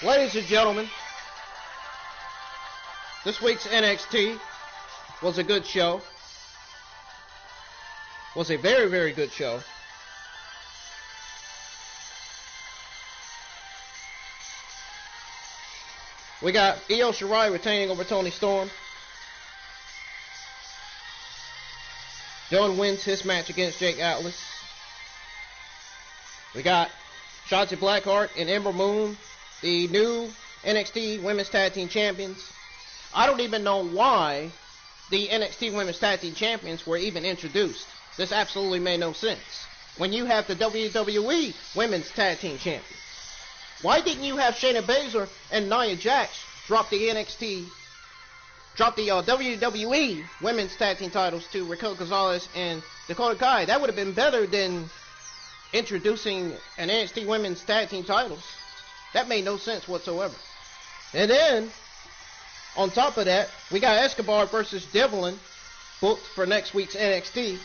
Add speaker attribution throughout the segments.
Speaker 1: Ladies and gentlemen, this week's NXT was a good show. Was a very, very good show. We got Io Shirai retaining over Toni Storm. Dunne wins his match against Jake Atlas. We got Shotzi BlackHeart and Ember Moon, the new NXT Women's Tag Team Champions. I don't even know why the NXT Women's Tag Team Champions were even introduced. This absolutely made no sense. When you have the WWE Women's Tag Team Champions. Why didn't you have Shayna Baszler and Nia Jax drop the WWE Women's Tag Team titles to Raquel Gonzelez and Dakota Kai? That would have been better than introducing an NXT Women's Tag Team titles. That made no sense whatsoever. And then, on top of that, we got Escobar versus Devlin booked for next week's NXT.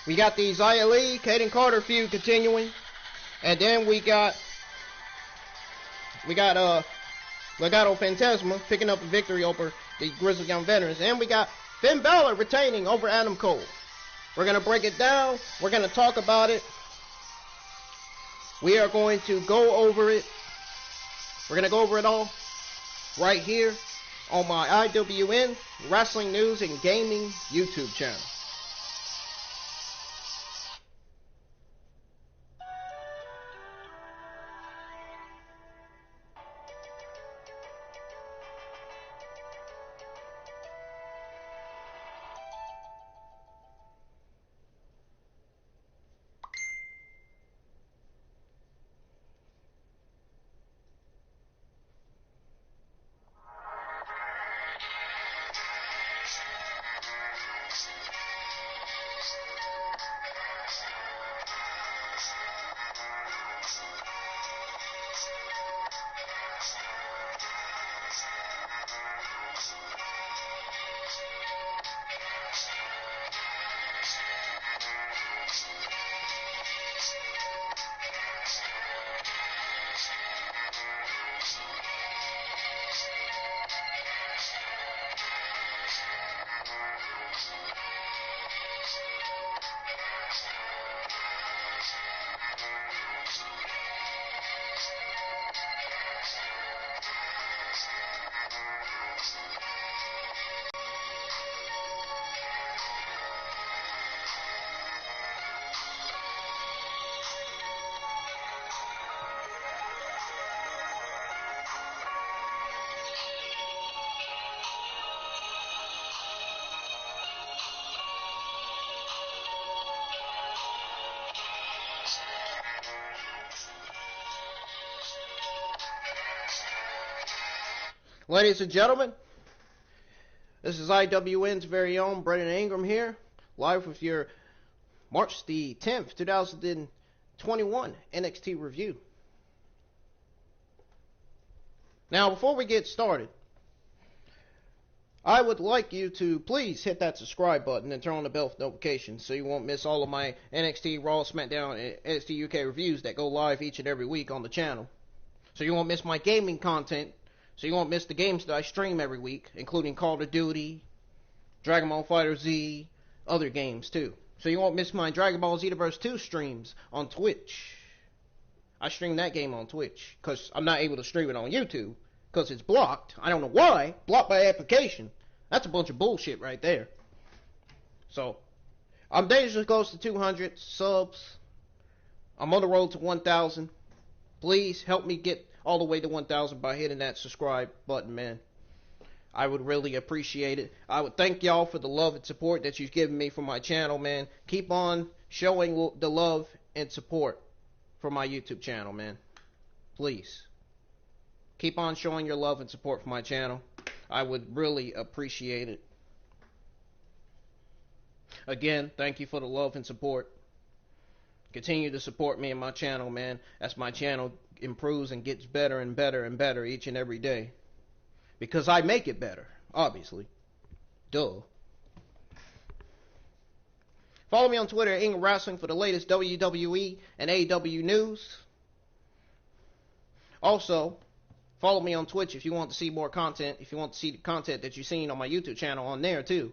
Speaker 1: We got the Xia Li, Kayden Carter feud continuing. And then we got Legado Fantasma picking up a victory over the Grizzled Young Veterans. And we got Finn Balor retaining over Adam Cole. We're going to break it down. We're going to talk about it. We are going to go over it. We're going to go over it all right here on my IWN Wrestling News and Gaming YouTube channel. Ladies and gentlemen, this is IWN's very own Brendan Ingram here, live with your March the 10th, 2021 NXT review. Now, before we get started, I would like you to please hit that subscribe button and turn on the bell for notifications so you won't miss all of my NXT, Raw, SmackDown, and NXT UK reviews that go live each and every week on the channel. So you won't miss my gaming content. So you won't miss the games that I stream every week, including Call of Duty, Dragon Ball FighterZ, other games too. So you won't miss my Dragon Ball Zetaverse 2 streams on Twitch. I stream that game on Twitch, because I'm not able to stream it on YouTube, because it's blocked. I don't know why. Blocked by application. That's a bunch of bullshit right there. So, I'm dangerously close to 200 subs. I'm on the road to 1,000. Please help me get all the way to 1,000 by hitting that subscribe button, man. I would really appreciate it. I would thank y'all for the love and support that you've given me for my channel, man. Keep on showing the love and support for my YouTube channel, man. Please. Keep on showing your love and support for my channel. I would really appreciate it. Again, thank you for the love and support. Continue to support me and my channel, man, as my channel improves and gets better and better and better each and every day. Because I make it better, obviously. Duh. Follow me on Twitter at Ingram Wrestling for the latest WWE and AEW news. Also, Follow me on Twitch if you want to see more content, if you want to see the content that you've seen on my YouTube channel on there too.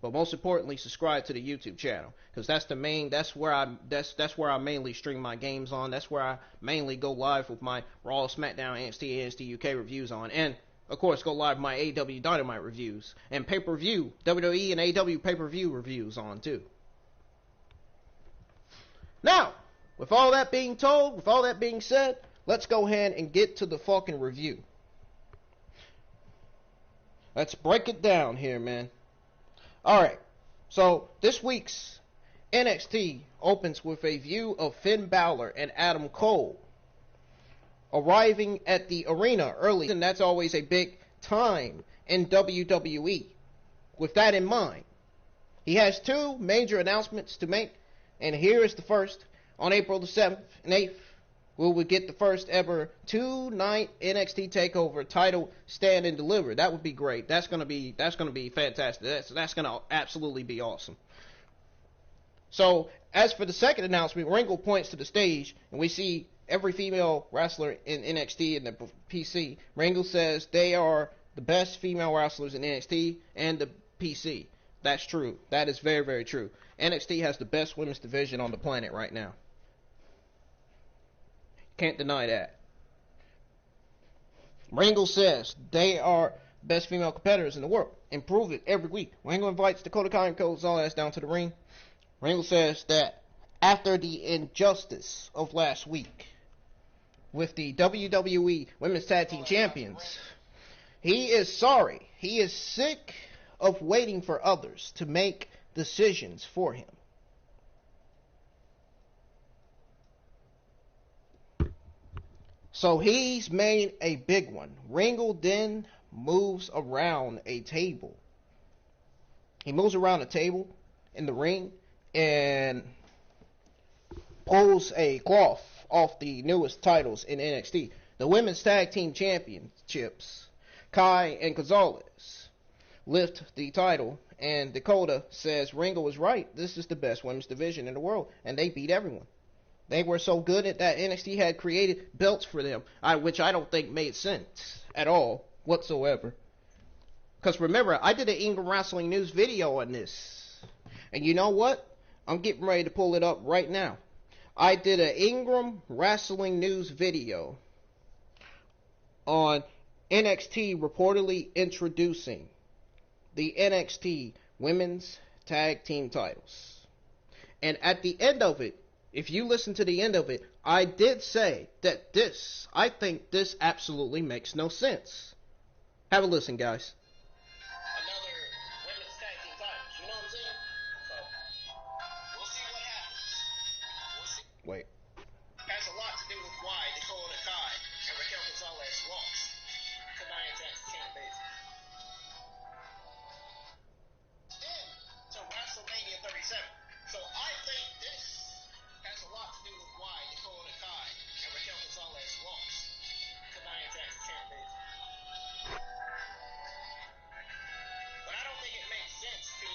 Speaker 1: But most importantly, subscribe to the YouTube channel, because that's where I mainly stream my games on. That's where I mainly go live with my Raw, SmackDown, NXT UK reviews on, and of course go live with my AEW Dynamite reviews and pay-per-view WWE and AEW pay-per-view reviews on too. Now, with all that being told, with all that being said, let's go ahead and get to the fucking review. Let's break it down here, man. Alright, so this week's NXT opens with a view of Finn Balor and Adam Cole arriving at the arena early, and that's always a big time in WWE. With that in mind, he has two major announcements to make, and here is the first. On April the 7th and 8th, we will get the first ever 2-night NXT TakeOver title stand and deliver. That would be great. That's gonna be fantastic. That's gonna absolutely be awesome. So as for the second announcement, Ringo points to the stage, and we see every female wrestler in NXT and the PC. Ringo says they are the best female wrestlers in NXT and the PC. That's true. That is very, very true. NXT has the best women's division on the planet right now. Can't deny that. Ringo says they are best female competitors in the world. Improve it every week. Ringo invites Dakota Kai and Gonzelez down to the ring. Ringo says that after the injustice of last week with the WWE Women's Tag Team Champions, he is sorry. He is sick of waiting for others to make decisions for him. So he's made a big one. Ringo then moves around a table. He moves around a table in the ring and pulls a cloth off the newest titles in NXT. The Women's Tag Team Championships. Kai and Gonzelez lift the title, and Dakota says Ringo is right. This is the best women's division in the world, and they beat everyone. They were so good at that NXT had created belts for them, which I don't think made sense at all whatsoever. Because remember, I did an Ingram Wrestling News video on this. And you know what? I'm getting ready to pull it up right now. I did an Ingram Wrestling News video on NXT reportedly introducing the NXT Women's Tag Team titles. And at the end of it, if you listen to the end of it, I did say that I think this absolutely makes no sense. Have a listen, guys.
Speaker 2: Another women's tag team titles, you know what I'm saying? So, we'll see what happens.
Speaker 1: Wait.
Speaker 2: Has a lot to do with why Dakota Kai and Raquel Gonzelez lost to Nia Jax's champ basis. Then, to WrestleMania 37. So, I think this has a lot to do with why Dakota Kai and Raquel Gonzelez lost to Nia Jax's champ basis. But I don't think it makes sense to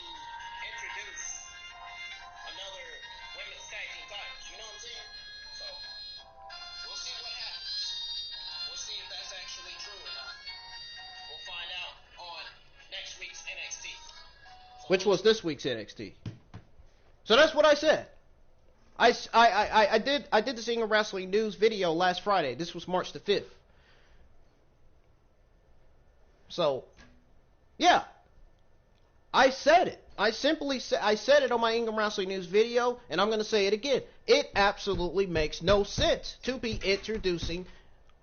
Speaker 2: introduce another women's tag team titles. You know what I'm saying? So, we'll see what happens. We'll see if that's actually true or not. We'll find out on next week's NXT.
Speaker 1: Which was this week's NXT. So that's what I said. I did the Ingram Wrestling News video last Friday. This was March the 5th. So, yeah. I said it. I said it on my Ingram Wrestling News video, and I'm going to say it again. It absolutely makes no sense to be introducing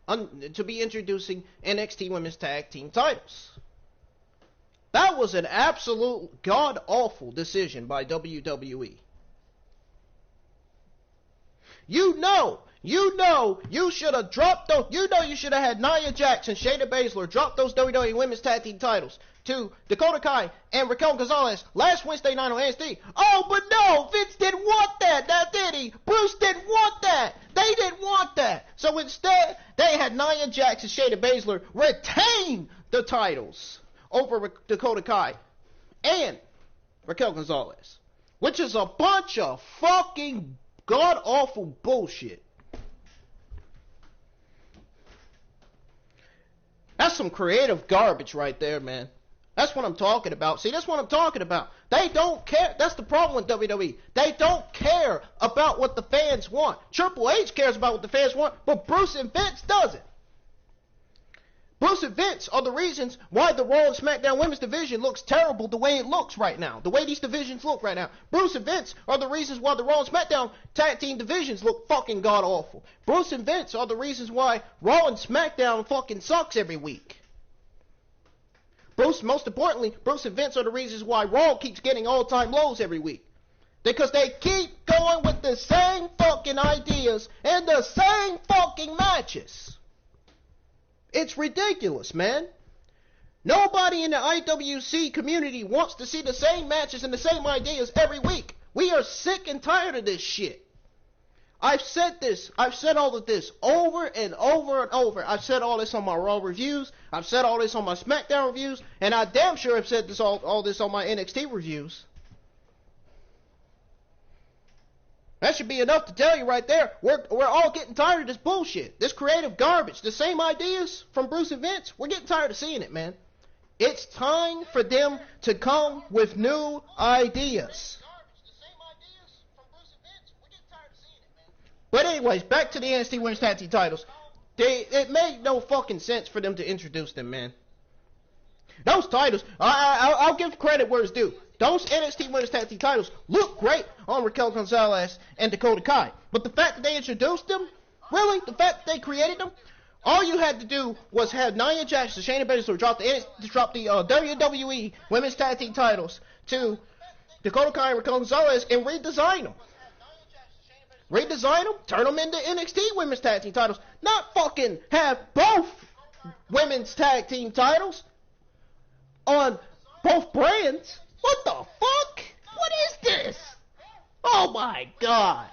Speaker 1: NXT Women's Tag Team titles. That was an absolute god-awful decision by WWE. You should have dropped those. You should have had Nia Jax and Shayna Baszler drop those WWE Women's Tag Team titles to Dakota Kai and Raquel Gonzelez last Wednesday night on NXT. Oh, but no, Vince didn't want that. Now did he? Bruce didn't want that. They didn't want that. So instead, they had Nia Jax and Shayna Baszler retain the titles over Dakota Kai and Raquel Gonzelez, which is a bunch of fucking god-awful bullshit. That's some creative garbage right there, man. That's what I'm talking about. See, that's what I'm talking about. They don't care. That's the problem with WWE. They don't care about what the fans want. Triple H cares about what the fans want, but Bruce and Vince doesn't. Bruce and Vince are the reasons why the Raw and SmackDown Women's Division looks terrible the way it looks right now. The way these divisions look right now. Bruce and Vince are the reasons why the Raw and SmackDown tag team divisions look fucking god awful. Bruce and Vince are the reasons why Raw and SmackDown fucking sucks every week. Most importantly, Bruce and Vince are the reasons why Raw keeps getting all-time lows every week. Because they keep going with the same fucking ideas and the same fucking matches. It's ridiculous, man. Nobody in the IWC community wants to see the same matches and the same ideas every week. We are sick and tired of this shit. I've said this. I've said all of this over and over and over. I've said all this on my Raw reviews. I've said all this on my SmackDown reviews. And I damn sure have said this all this on my NXT reviews. That should be enough to tell you right there. We're all getting tired of this bullshit. This creative garbage. The same ideas from Bruce and Vince. We're getting tired of seeing it, man. It's time for them to come with new ideas. But anyways, back to the NXT Women's Tag Team titles. It made no fucking sense for them to introduce them, man. Those titles, I'll give credit where it's due. Those NXT Women's Tag Team titles look great on Raquel Gonzelez and Dakota Kai. But the fact that they introduced them, really, the fact that they created them, all you had to do was have Nia Jax and Shayna Baszler drop the WWE Women's Tag Team titles to Dakota Kai and Raquel Gonzelez and redesign them. Redesign them, turn them into NXT Women's Tag Team titles. Not fucking have both Women's Tag Team titles on both brands. What the fuck? What is this? Oh my god.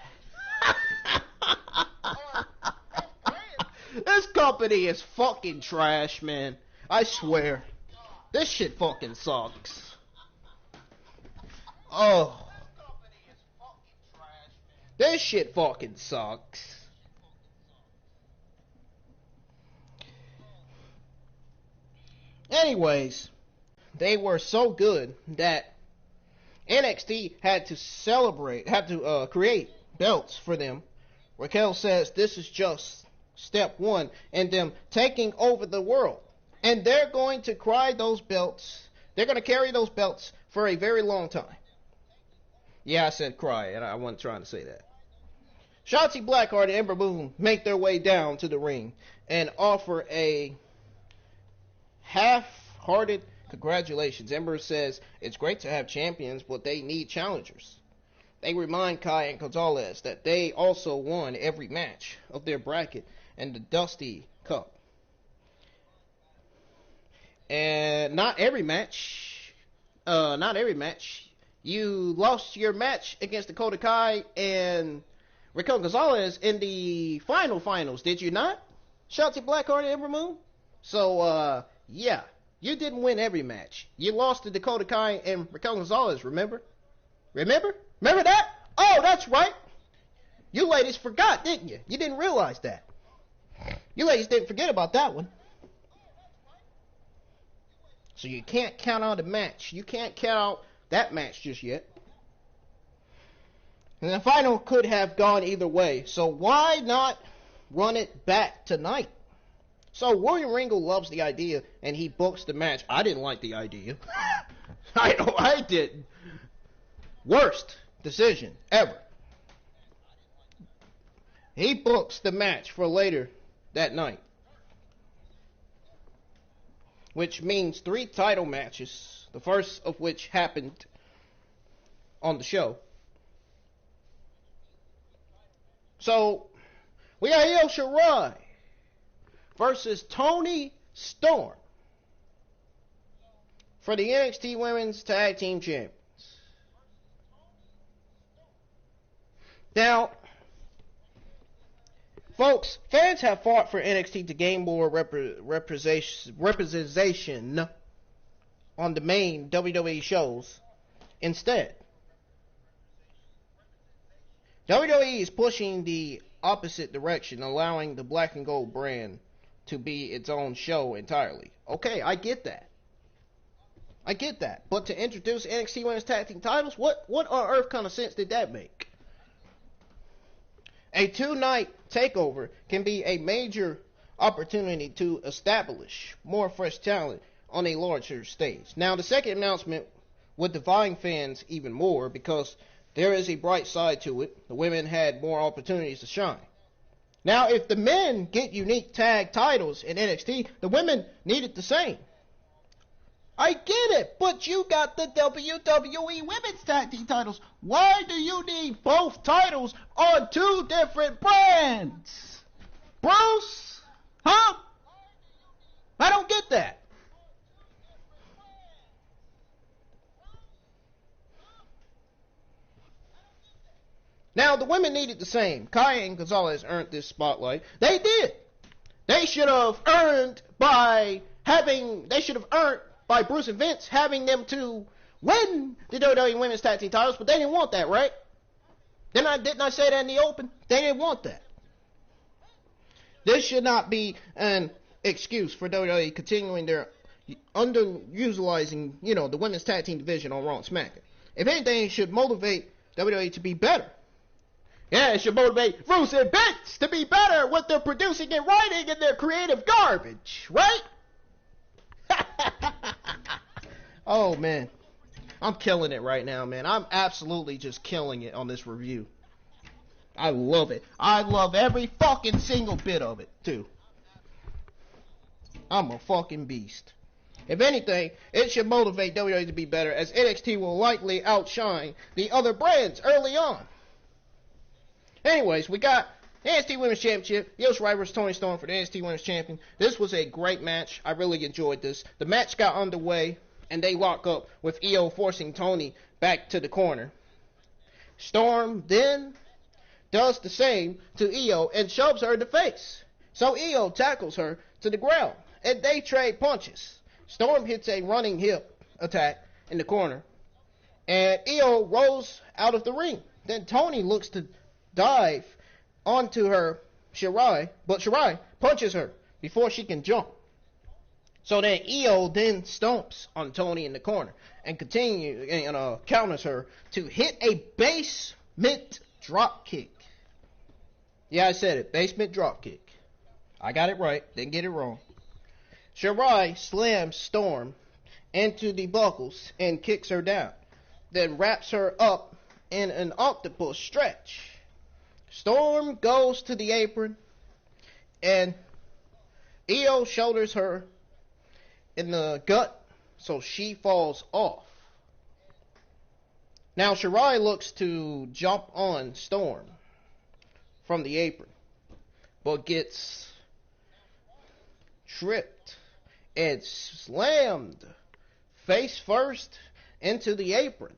Speaker 1: This company is fucking trash, man. I swear. This shit fucking sucks. Oh. This shit fucking sucks. Anyways, they were so good that NXT had to create belts for them. Raquel says this is just step one in them taking over the world. And they're going to carry those belts for a very long time. Yeah, I said cry, and I wasn't trying to say that. Shotzi, BlackHeart, and Ember Moon make their way down to the ring and offer a half-hearted congratulations. Ember says it's great to have champions, but they need challengers. They remind Kai and Gonzelez that they also won every match of their bracket and the Dusty Cup. And not every match. You lost your match against Dakota Kai and Raquel Gonzelez in the finals, did you not? Shotzi, BlackHeart, and Ember Moon? So, yeah. You didn't win every match. You lost to Dakota Kai and Raquel Gonzelez, remember? Remember that? Oh, that's right. You ladies forgot, didn't you? You didn't realize that. You ladies didn't forget about that one. So you can't count out a match. You can't count out that match just yet. And the final could have gone either way. So why not run it back tonight? So William Regal loves the idea, and he books the match. I didn't like the idea. I didn't. Worst decision ever. He books the match for later that night, which means 3 title matches, the first of which happened on the show. So we got Io Shirai versus Toni Storm for the NXT Women's Tag Team Champions. Now, folks, fans have fought for NXT to gain more representation on the main WWE shows. Instead, WWE is pushing the opposite direction, allowing the Black and Gold brand to be its own show entirely. Okay, I get that. I get that. But to introduce NXT Women's Tag Team titles, what on earth kind of sense did that make? A 2-night takeover can be a major opportunity to establish more fresh talent on a larger stage. Now, the second announcement would divide fans even more because there is a bright side to it. The women had more opportunities to shine. Now, if the men get unique tag titles in NXT, the women need it the same. I get it, but you got the WWE Women's Tag Team titles. Why do you need both titles on two different brands? Bruce? Huh? I don't get that. Now, the women needed the same. Kai and Gonzelez earned this spotlight. They did. They should have earned by Bruce and Vince having them to win the WWE Women's Tag Team titles, but they didn't want that, right? Didn't I say that in the open? They didn't want that. This should not be an excuse for WWE continuing their underutilizing, the Women's Tag Team division on Raw and SmackDown. If anything, it should motivate WWE to be better. Yeah, it should motivate Bruce and Vince to be better with their producing and writing and their creative garbage, right? Oh, man. I'm killing it right now, man. I'm absolutely just killing it on this review. I love it. I love every fucking single bit of it, too. I'm a fucking beast. If anything, it should motivate WWE to be better, as NXT will likely outshine the other brands early on. Anyways, we got NXT Women's Championship. Io Shirai vs. Toni Storm for the NXT Women's Champion. This was a great match. I really enjoyed this. The match got underway, and they lock up with Io forcing Toni back to the corner. Storm then does the same to Io and shoves her in the face. So Io tackles her to the ground, and they trade punches. Storm hits a running hip attack in the corner, and Io rolls out of the ring. Then Toni looks to dive onto her Shirai, but Shirai punches her before she can jump. So then Io then stomps on Toni in the corner and counters her to hit a basement drop kick. Yeah, I said it, basement drop kick. I got it right, didn't get it wrong. Shirai slams Storm into the buckles and kicks her down, then wraps her up in an octopus stretch. Storm goes to the apron, and Io shoulders her in the gut, so she falls off. Now Shirai looks to jump on Storm from the apron, but gets tripped and slammed face first into the apron.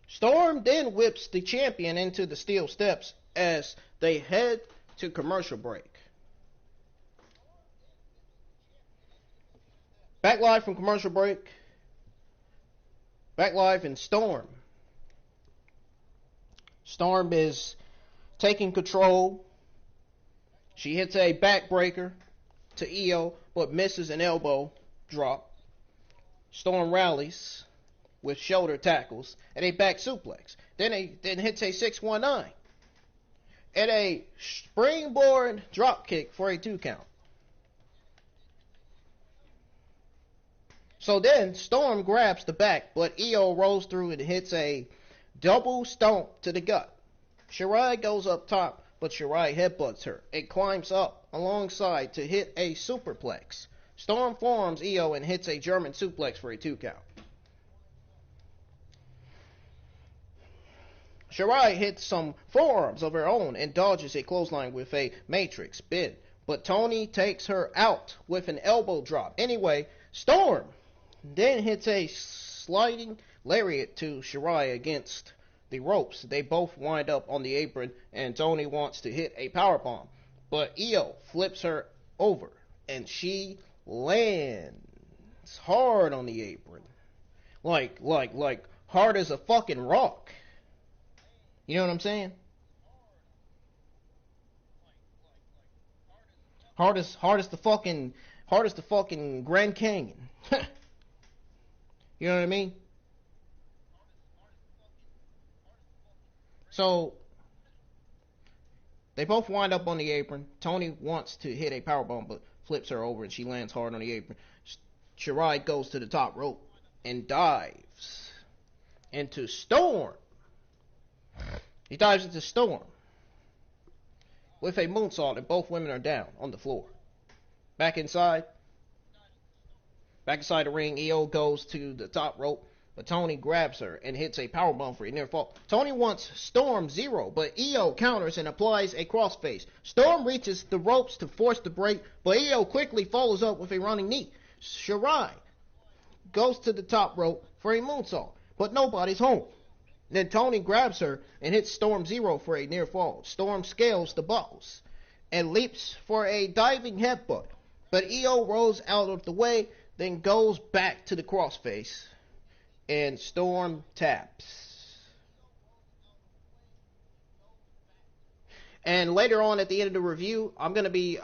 Speaker 1: Storm then whips the champion into the steel steps as they head to commercial break. Back live from commercial break. Back live in Storm. Storm is taking control. She hits a backbreaker to Io, but misses an elbow drop. Storm rallies with shoulder tackles and a back suplex. Then hits a 619 and a springboard drop kick for a 2 count. So then Storm grabs the back, but Io rolls through and hits a double stomp to the gut. Shirai goes up top, but Shirai headbutts her and climbs up alongside to hit a superplex. Storm forearms Io and hits a German suplex for a 2 count. Shirai hits some forearms of her own and dodges a clothesline with a matrix bend, but Toni takes her out with an elbow drop. Anyway, Storm then hits a sliding lariat to Shirai against the ropes. They both wind up on the apron, and Toni wants to hit a powerbomb, but Io flips her over, and she lands hard on the apron. Like hard as a fucking rock. You know what I'm saying? Hard as the fucking Grand Canyon. You know what I mean? So they both wind up on the apron. Toni wants to hit a powerbomb, but flips her over and she lands hard on the apron. Shirai goes to the top rope and dives into Storm. He dives into Storm with a moonsault, and both women are down on the floor. Back inside the ring, Io goes to the top rope, but Toni grabs her and hits a powerbomb for a near fall. Toni wants Storm 0, but Io counters and applies a crossface. Storm reaches the ropes to force the break, but Io quickly follows up with a running knee. Shirai goes to the top rope for a moonsault, but nobody's home. Then Toni grabs her and hits Storm 0 for a near fall. Storm scales the buckles and leaps for a diving headbutt, but Io rolls out of the way, then goes back to the crossface, and Storm taps. And later on at the end of the review, I'm gonna be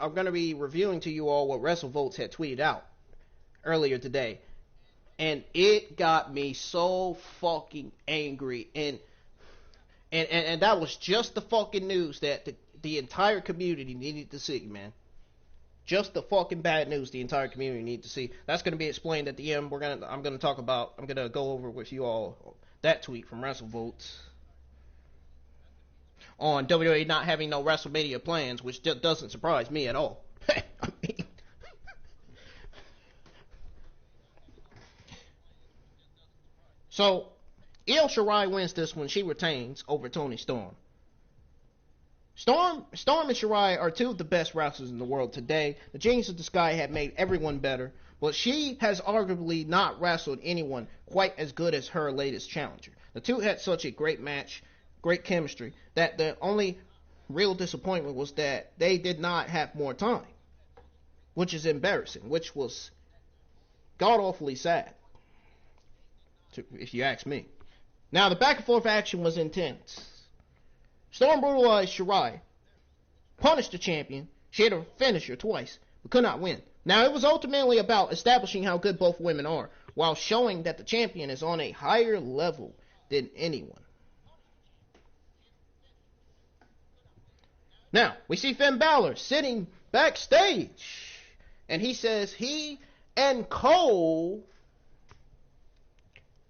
Speaker 1: reviewing to you all what WrestleVotes had tweeted out earlier today. And it got me so fucking angry. And that was just the fucking news that the entire community needed to see, man. Just the fucking bad news the entire community needed to see. That's going to be explained at the end. I'm going to go over with you all that tweet from WrestleVotes on WWE not having no WrestleMania plans, which doesn't surprise me at all. I mean, so, Io Shirai wins this one. She retains over Toni Storm. Storm and Shirai are two of the best wrestlers in the world today. The Genius of the Sky have made everyone better, but she has arguably not wrestled anyone quite as good as her latest challenger. The two had such a great match, great chemistry, that the only real disappointment was that they did not have more time, which is embarrassing, which was god-awfully sad, if you ask me. Now, the back-and-forth action was intense. Storm brutalized Shirai, punished the champion. She hit her finisher twice, but could not win. Now, it was ultimately about establishing how good both women are, while showing that the champion is on a higher level than anyone. Now, we see Finn Balor sitting backstage, and he says he and Cole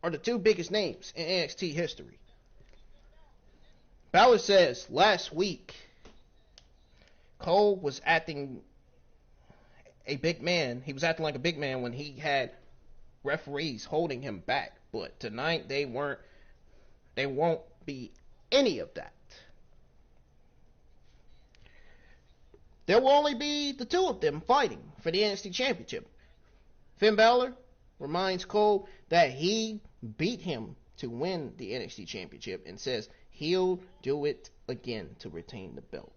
Speaker 1: are the two biggest names in NXT history. Balor says last week Cole was acting a big man. He was acting like a big man when he had referees holding him back. But tonight they won't be any of that. There will only be the two of them fighting for the NXT Championship. Finn Balor reminds Cole that he beat him to win the NXT Championship and says he'll do it again to retain the belt.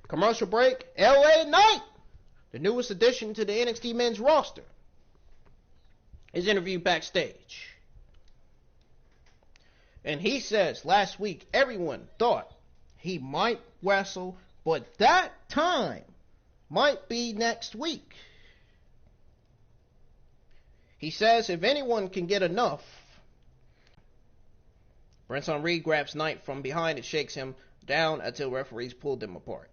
Speaker 1: Commercial break. LA Knight, the newest addition to the NXT men's roster, is interviewed backstage. And he says last week everyone thought he might wrestle, but that time might be next week. He says if anyone can get enough. Bronson Reed grabs Knight from behind and shakes him down until referees pull them apart.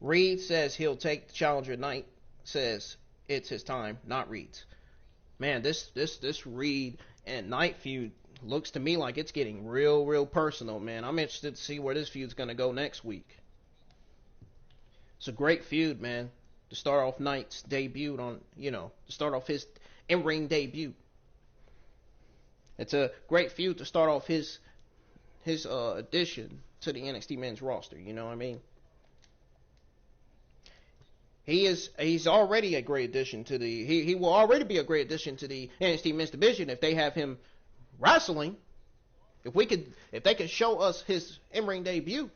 Speaker 1: Reed says he'll take the challenger. Knight says it's his time, not Reed's. Man, this Reed and Knight feud looks to me like it's getting real personal, man. I'm interested to see where this feud's going to go next week. It's a great feud, man. To start off Knight's debut to start off his in-ring debut. It's a great feud to start off his addition to the NXT men's roster, you know what I mean? He's already a great addition to he will already be a great addition to the NXT men's division if they have him wrestling. If they could show us his in-ring debut.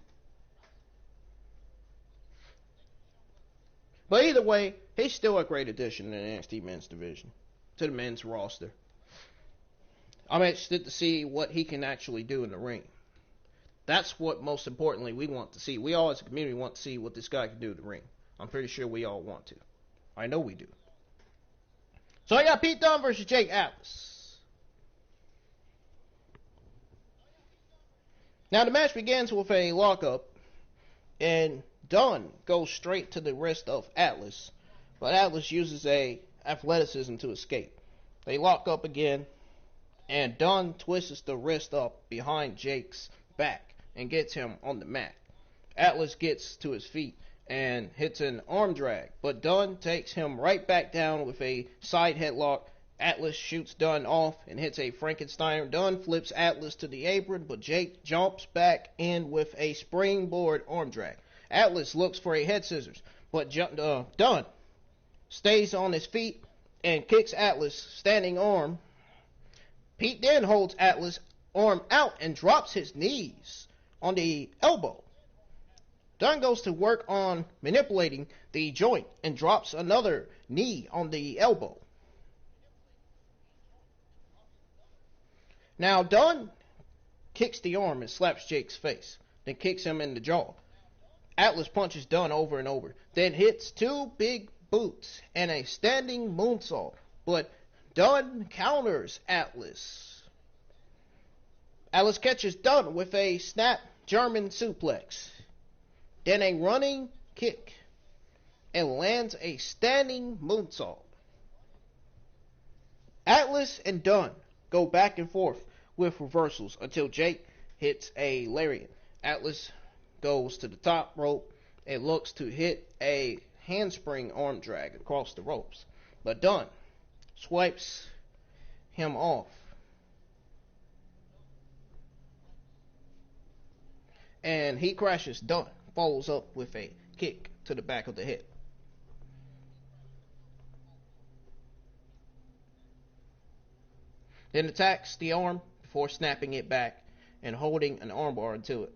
Speaker 1: But either way, he's still a great addition to the NXT men's division, to the men's roster. I'm interested to see what he can actually do in the ring. That's what most importantly we want to see. We all as a community want to see what this guy can do in the ring. I'm pretty sure we all want to. I know we do. So I got Pete Dunne versus Jake Atlas. Now the match begins with a lockup, and Dunne goes straight to the wrist of Atlas, but Atlas uses a athleticism to escape. They lock up again, and Dunne twists the wrist up behind Jake's back and gets him on the mat. Atlas gets to his feet and hits an arm drag, but Dunne takes him right back down with a side headlock. Atlas shoots Dunne off and hits a Frankensteiner. Dunne flips Atlas to the apron, but Jake jumps back in with a springboard arm drag. Atlas looks for a head scissors, but Dunne stays on his feet and kicks Atlas' standing arm. Pete then holds Atlas' arm out and drops his knees on the elbow. Dunne goes to work on manipulating the joint and drops another knee on the elbow. Now Dunne kicks the arm and slaps Jake's face, then kicks him in the jaw. Atlas punches Dunne over and over, then hits two big boots and a standing moonsault, but Dunne counters Atlas. Atlas catches Dunne with a snap German suplex, then a running kick, and lands a standing moonsault. Atlas and Dunne go back and forth with reversals until Jake hits a lariat. Atlas goes to the top rope and looks to hit a handspring arm drag across the ropes, but Dunne swipes him off. And he crashes Dunne, follows up with a kick to the back of the head. Then attacks the arm before snapping it back and holding an armbar until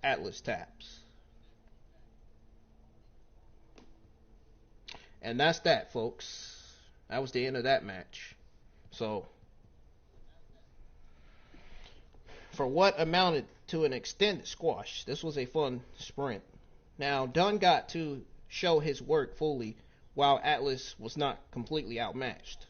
Speaker 1: Atlas taps. And that's that, folks. That was the end of that match. So, for what amounted to an extended squash, this was a fun sprint. Now, Dunne got to show his work fully, while Atlas was not completely outmatched.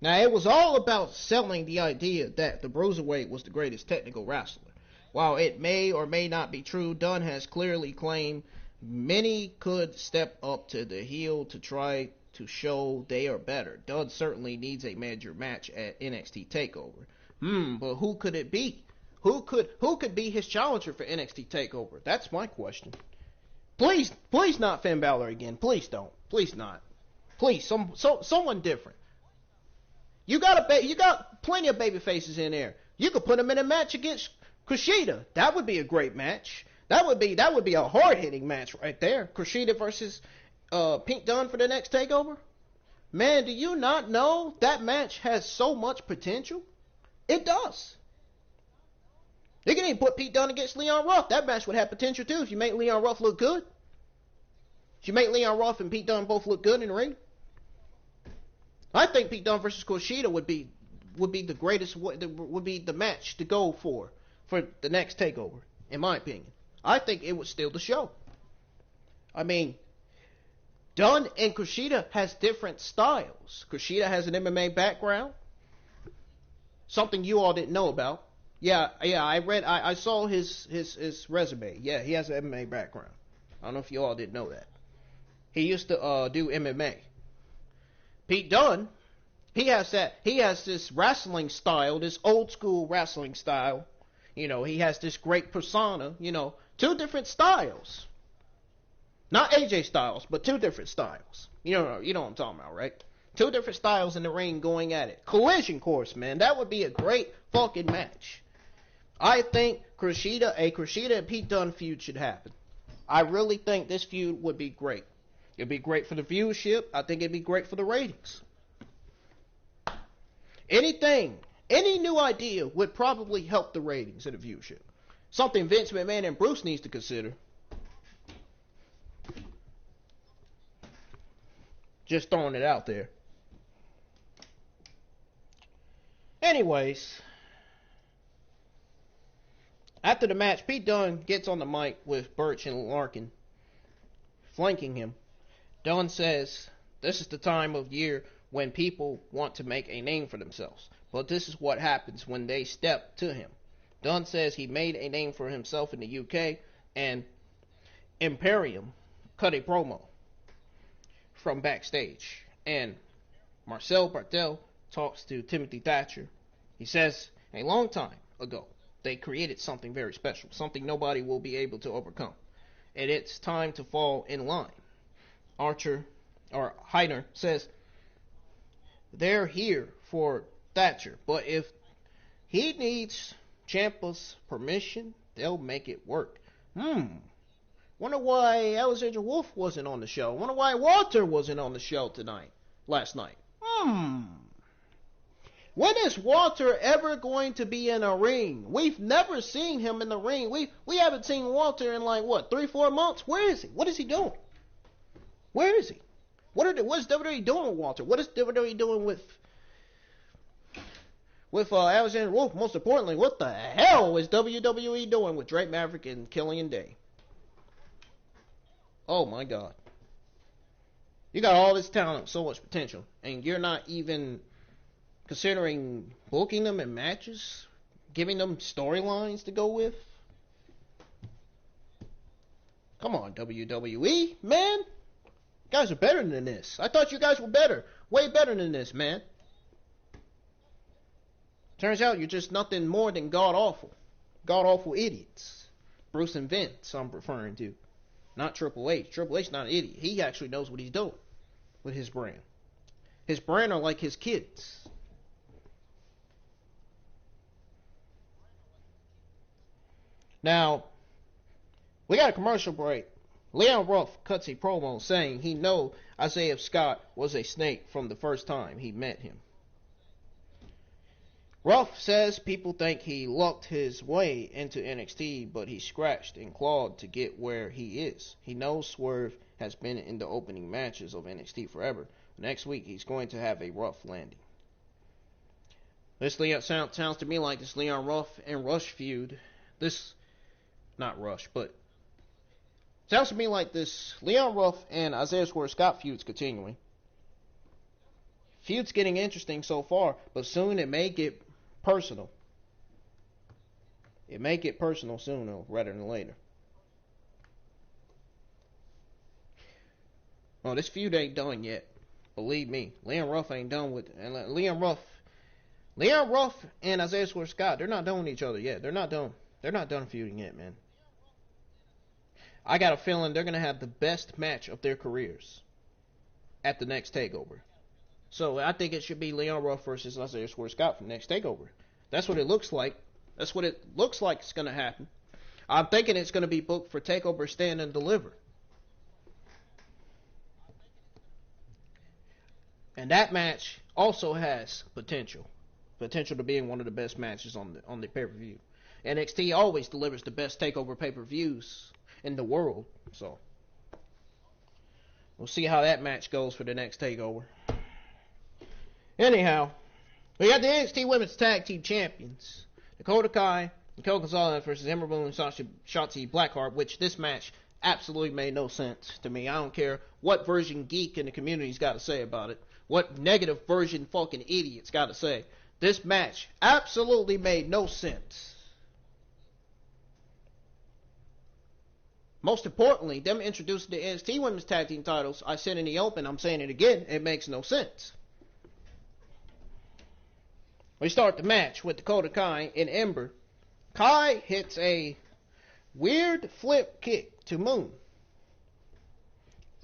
Speaker 1: Now, it was all about selling the idea that the Bruiserweight was the greatest technical wrestler. While it may or may not be true, Dunne has clearly claimed many could step up to the heel to try to show they are better. Dunne certainly needs a major match at NXT TakeOver. But who could it be? Who could be his challenger for NXT TakeOver? That's my question. Please not Finn Balor again. Please don't. Please not. Please, someone different. You got plenty of baby faces in there. You could put them in a match against Kushida. That would be a great match. That would be a hard-hitting match right there. Kushida versus Pete Dunne for the next TakeOver. Man, do you not know that match has so much potential? It does. You can even put Pete Dunne against Leon Ruff. That match would have potential too if you make Leon Ruff look good. If you make Leon Ruff and Pete Dunne both look good in the ring. I think Pete Dunne versus Kushida would be the greatest, would be the match to go for the next TakeOver, in my opinion. I think it would steal the show. I mean, Dunne and Kushida has different styles. Kushida has an MMA background, something you all didn't know about. Yeah, I saw his resume. Yeah, he has an MMA background. I don't know if you all didn't know that. He used to do MMA. Pete Dunne, he has this wrestling style, this old school wrestling style. You know, he has this great persona. You know, two different styles. Not AJ Styles, but two different styles. You know what I'm talking about, right? Two different styles in the ring going at it. Collision course, man. That would be a great fucking match. I think a Kushida and Pete Dunne feud should happen. I really think this feud would be great. It'd be great for the viewership. I think it'd be great for the ratings. Any new idea would probably help the ratings and the viewership. Something Vince McMahon and Bruce needs to consider. Just throwing it out there. Anyways, After the match, Pete Dunne gets on the mic with Burch and Lorcan flanking him. Dunne says, this is the time of year when people want to make a name for themselves. But this is what happens when they step to him. Dunne says he made a name for himself in the UK, and Imperium cut a promo from backstage. And Marcel Bartel talks to Timothy Thatcher. He says, a long time ago, they created something very special, something nobody will be able to overcome. And it's time to fall in line. Heiner says, they're here for Thatcher, but if he needs Ciampa's permission, they'll make it work. Wonder why Alexander Wolf wasn't on the show. Wonder why Walter wasn't on the show last night. When is Walter ever going to be in a ring? We've never seen him in the ring. We haven't seen Walter in 3-4 months. Where is he? What is he doing? Where is he? What is WWE doing with Walter? What is WWE doing with Alexander Wolf? Most importantly, what the hell is WWE doing with Drake Maverick and Killian Day? Oh my God. You got all this talent, so much potential, and you're not even considering booking them in matches, giving them storylines to go with. Come on, WWE, man. You guys are better than this. I thought you guys were better. Way better than this, man. Turns out you're just nothing more than god-awful. God-awful idiots. Bruce and Vince, I'm referring to. Not Triple H. Triple H's not an idiot. He actually knows what he's doing with his brand. His brand are like his kids. Now, we got a commercial break. Leon Ruff cuts a promo saying he know Isaiah Scott was a snake from the first time he met him. Ruff says people think he lucked his way into NXT, but he scratched and clawed to get where he is. He knows Swerve has been in the opening matches of NXT forever. Next week, he's going to have a rough landing. This sounds to me like this Leon Ruff and Rush feud. Not Rush, but sounds to me like this Leon Ruff and Isaiah Swerve Scott feud's continuing. Feud's getting interesting so far, but soon it may get personal. It may get personal sooner rather than later. Oh, this feud ain't done yet. Believe me, Leon Ruff ain't done with Leon Ruff and Isaiah Swerve Scott. They're not done with each other yet. They're not done feuding yet, man. I got a feeling they're gonna have the best match of their careers at the next takeover. So I think it should be Leon Ruff versus Isaiah Swerve Scott for the next takeover. That's what it looks like. That's what it looks like it's gonna happen. I'm thinking it's gonna be booked for Takeover Stand and Deliver. And that match also has potential to being one of the best matches on the pay-per-view. NXT always delivers the best takeover pay-per-views in the world, so we'll see how that match goes for the next takeover. Anyhow, we got the NXT Women's Tag Team Champions, Dakota Kai and Gonzelez versus Ember and Shotzi BlackHeart, which this match absolutely made no sense to me. I don't care what version geek in the community's got to say about it. What negative version fucking idiots got to say. This match absolutely made no sense. Most importantly, them introducing the NXT Women's Tag Team titles, I said in the open, I'm saying it again, it makes no sense. We start the match with Dakota Kai and Ember. Kai hits a weird flip kick to Moon,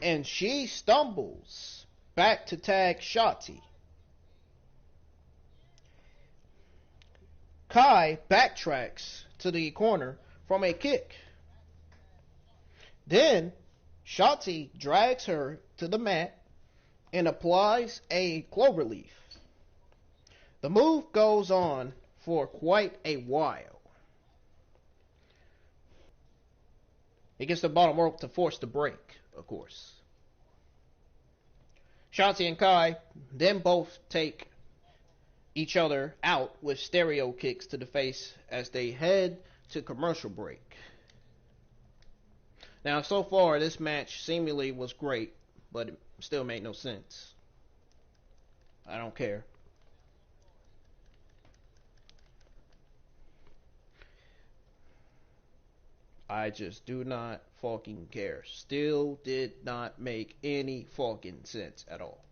Speaker 1: and she stumbles back to tag Shotzi. Kai backtracks to the corner from a kick. Then Shotzi drags her to the mat and applies a cloverleaf. The move goes on for quite a while. It gets the bottom rope to force the break, of course. Shotzi and Kai then both take each other out with stereo kicks to the face as they head to commercial break. Now, so far, this match seemingly was great, but it still made no sense. I don't care. I just do not fucking care. Still did not make any fucking sense at all.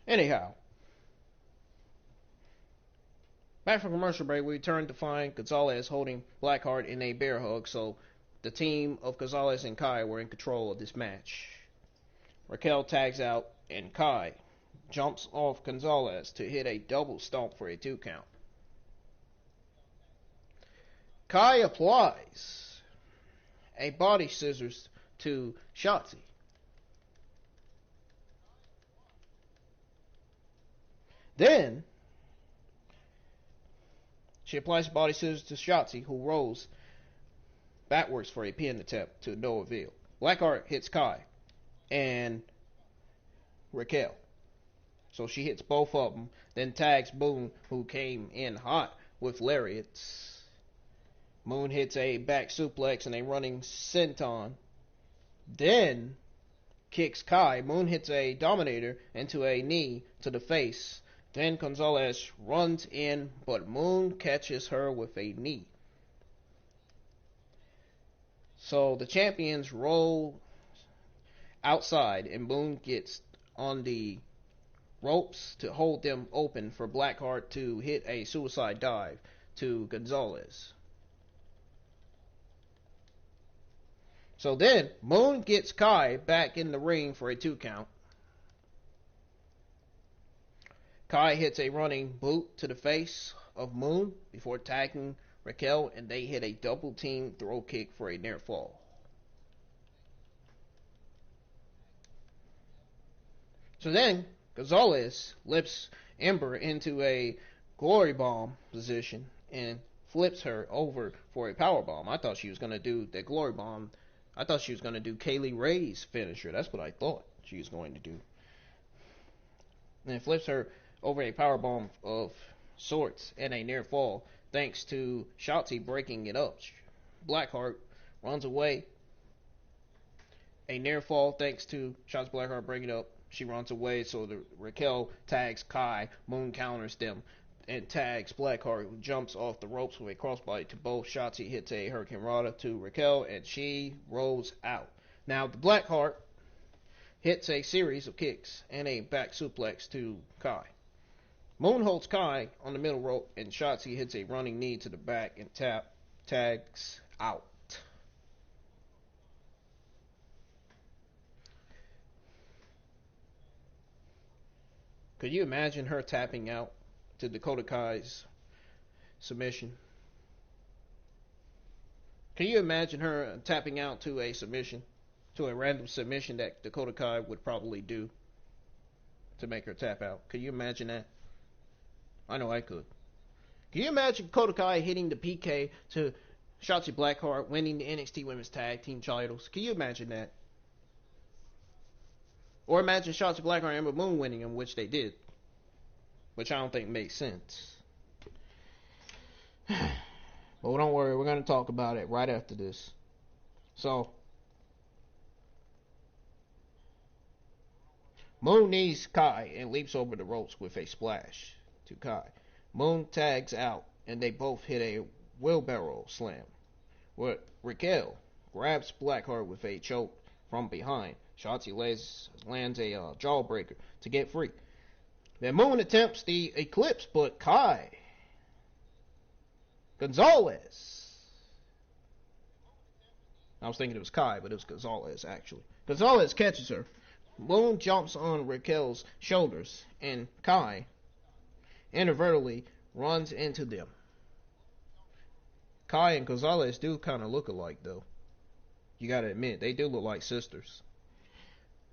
Speaker 1: Anyhow, back from commercial break, we return to find Gonzelez holding BlackHeart in a bear hug, so the team of Gonzelez and Kai were in control of this match. Raquel tags out, and Kai jumps off Gonzelez to hit a double stomp for a 2 count. Kai applies a body scissors to Shotzi. Then she applies body scissors to Shotzi, who rolls backwards for a pin attempt to no avail. BlackHeart hits Kai and Raquel. So she hits both of them, then tags Moon, who came in hot with lariats. Moon hits a back suplex and a running senton. Then kicks Kai. Moon hits a dominator into a knee to the face. Then Gonzelez runs in, but Moon catches her with a knee. So the champions roll outside, and Moon gets on the ropes to hold them open for BlackHeart to hit a suicide dive to Gonzelez. So then Moon gets Kai back in the ring for a 2 count. Kai hits a running boot to the face of Moon before tagging Raquel, and they hit a double team throw kick for a near fall. So then Gonzelez lifts Ember into a glory bomb position and flips her over for a power bomb. I thought she was going to do the glory bomb. I thought she was going to do Kaylee Ray's finisher. That's what I thought she was going to do. And flips her over a power bomb of sorts and a near fall, thanks to Shotzi breaking it up. BlackHeart runs away. A near fall thanks to Shotzi BlackHeart breaking it up. She runs away, so the Raquel tags Kai. Moon counters them and tags BlackHeart, who jumps off the ropes with a crossbody to both. Shotzi hits a Hurricane Rana to Raquel, and she rolls out. Now, the BlackHeart hits a series of kicks and a back suplex to Kai. Moon holds Kai on the middle rope, and Shotzi hits a running knee to the back and tags out. Could you imagine her tapping out to Dakota Kai's submission? Can you imagine her tapping out to a submission, to a random submission that Dakota Kai would probably do to make her tap out? Could you imagine that? I know I could. Can you imagine Dakota Kai hitting the PK to Shotzi BlackHeart, winning the NXT Women's Tag Team titles? Can you imagine that? Or imagine Shotzi BlackHeart and Ember Moon winning them, which they did. Which I don't think makes sense. But don't worry, we're going to talk about it right after this. So, Moon knees Kai and leaps over the ropes with a splash to Kai. Moon tags out, and they both hit a wheelbarrow slam, where Raquel grabs BlackHeart with a choke from behind. Shotzi lands a jawbreaker to get free. Then Moon attempts the eclipse, but Gonzelez. I was thinking it was Kai, but it was Gonzelez, actually. Gonzelez catches her. Moon jumps on Raquel's shoulders, and Kai inadvertently runs into them. Kai and Gonzelez do kind of look alike, though. You gotta admit, they do look like sisters.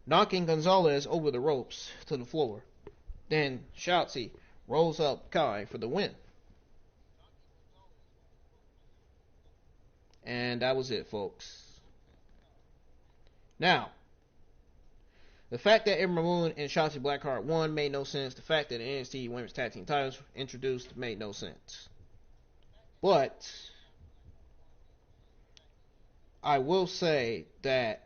Speaker 1: Knocking Gonzelez over the ropes to the floor. Then Shotzi rolls up Kai for the win. And that was it, folks. Now, The fact that Ember and Shotzi BlackHeart won made no sense. The fact that the NXT Women's Tag Team titles introduced made no sense. But I will say this.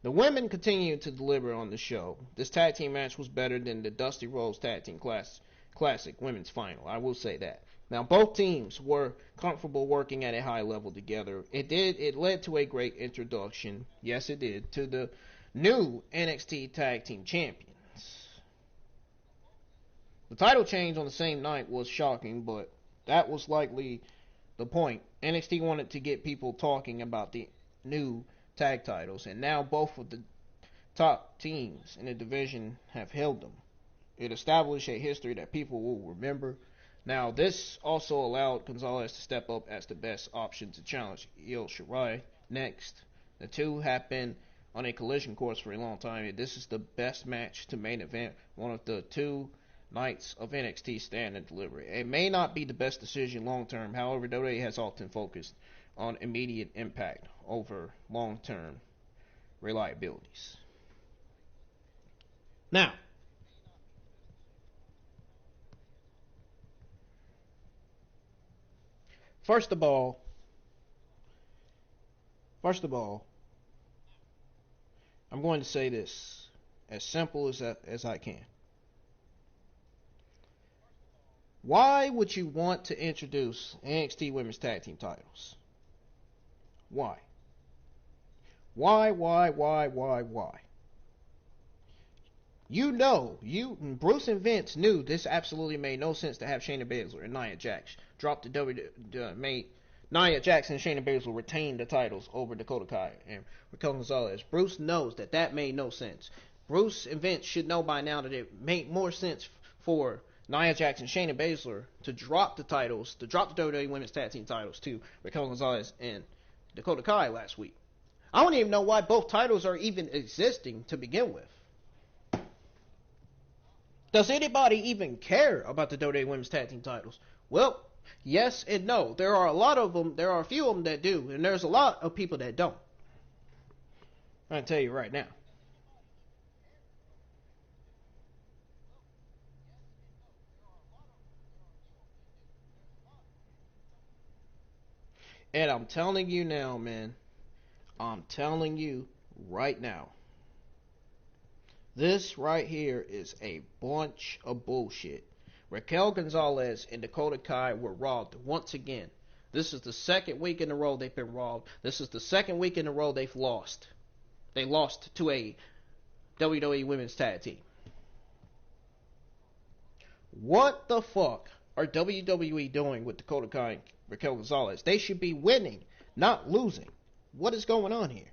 Speaker 1: The women continue to deliver on the show. This tag team match was better than the Dusty Rhodes Tag Team Classic Women's Final. I will say that. Now, both teams were comfortable working at a high level together. It led to a great introduction. Yes, it did. To the new NXT Tag Team Champions. The title change on the same night was shocking, but that was likely the point. NXT wanted to get people talking about the new tag titles, and now both of the top teams in the division have held them. It established a history that people will remember. Now, this also allowed Gonzelez to step up as the best option to challenge Shirai next. The two have been on a collision course for a long time, and this is the best match to main event one of the two nights of NXT Stand and Deliver. It may not be the best decision long term, however, WWE has often focused on immediate impact over long term reliabilities. Now, First of all, I'm going to say this as simple as I can. Why would you want to introduce NXT Women's Tag Team titles? Why? Why? Bruce and Vince knew this absolutely made no sense to have Shayna Baszler and Nia Jax drop Nia Jax and Shayna Baszler retain the titles over Dakota Kai and Raquel Gonzelez. Bruce knows that made no sense. Bruce and Vince should know by now that it made more sense for Nia Jax and Shayna Baszler to drop the WWE Women's Tag Team titles to Raquel Gonzelez and Dakota Kai last week. I don't even know why both titles are even existing to begin with. Does anybody even care about the WWE Women's Tag Team titles? Well, yes and no. There are a lot of them. There are a few of them that do, and there's a lot of people that don't. I'm going to tell you right now. And I'm telling you now, man. I'm telling you right now. This right here is a bunch of bullshit. Raquel Gonzelez and Dakota Kai were robbed once again. This is the second week in a row they've been robbed. This is the second week in a row they've lost. They lost to a WWE Women's Tag Team. What the fuck are WWE doing with Dakota Kai and Raquel Gonzelez? They should be winning, not losing. What is going on here?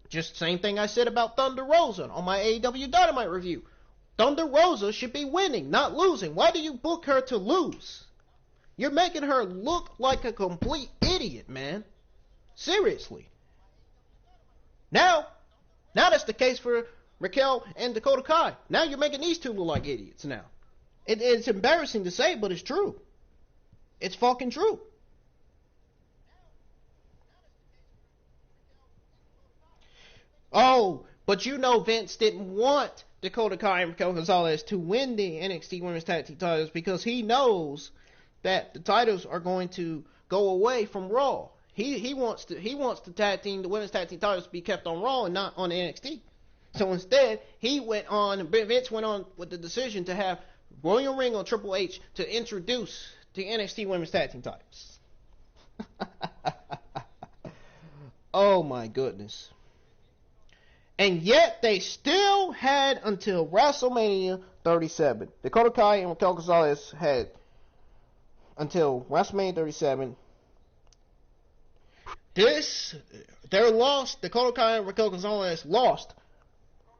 Speaker 1: Just same thing I said about Thunder Rosa on my AEW Dynamite review. Thunder Rosa should be winning, not losing. Why do you book her to lose? You're making her look like a complete idiot, man. Seriously. Now that's the case for Raquel and Dakota Kai. Now you're making these two look like idiots now. It's embarrassing to say, but it's true. It's fucking true. Oh, but Vince didn't want Dakota Kai and Raquel Gonzelez to win the NXT Women's Tag Team titles because he knows that the titles are going to go away from Raw. He wants the Women's Tag Team titles to be kept on Raw and not on NXT. So instead, Vince went on with the decision to have Royal Ring on Triple H to introduce the NXT Women's Tag Team titles. Oh my goodness. And yet they still had until WrestleMania 37. Dakota Kai and Raquel Gonzelez had until WrestleMania 37. Their loss, Dakota Kai and Raquel Gonzelez lost,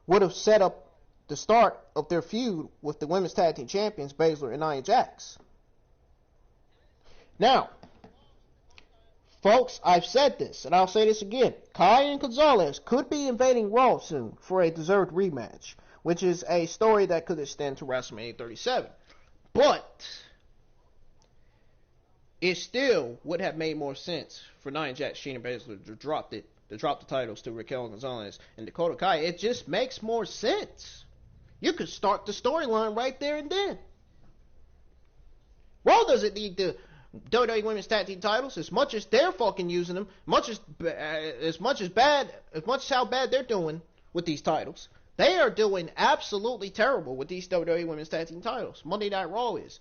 Speaker 1: would have set up the start of their feud with the Women's Tag Team Champions, Baszler and Nia Jax. Now, folks, I've said this, and I'll say this again. Kai and Gonzelez could be invading Raw soon for a deserved rematch, which is a story that could extend to WrestleMania 37. But it still would have made more sense for Nia Jax, Shayna Baszler to drop the titles to Raquel Gonzalez and Dakota Kai. It just makes more sense. You could start the storyline right there and then. Raw doesn't need the WWE Women's Tag Team titles as much as they're fucking using them, as much as how bad they're doing with these titles. They are doing absolutely terrible with these WWE Women's Tag Team titles. Monday Night Raw is.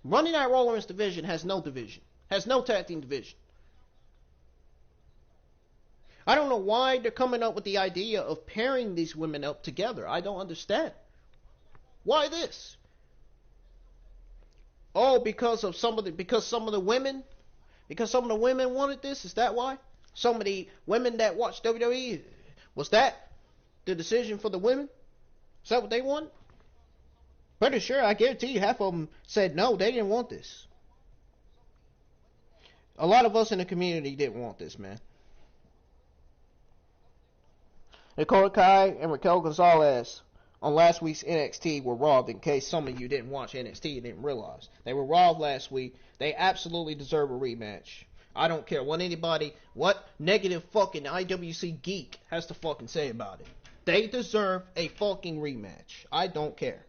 Speaker 1: Monday Night Raw Women's division has no tag team division. I don't know why they're coming up with the idea of pairing these women up together. I don't understand. Why this? Oh, because some of the women wanted this? Is that why? Some of the women that watched WWE, was that the decision for the women? Is that what they want? Pretty sure, I guarantee you, half of them said no, they didn't want this. A lot of us in the community didn't want this, man. Dakota Kai and Raquel Gonzalez on last week's NXT were robbed, in case some of you didn't watch NXT and didn't realize. They were robbed last week. They absolutely deserve a rematch. I don't care what negative fucking IWC geek has to fucking say about it. They deserve a fucking rematch. I don't care.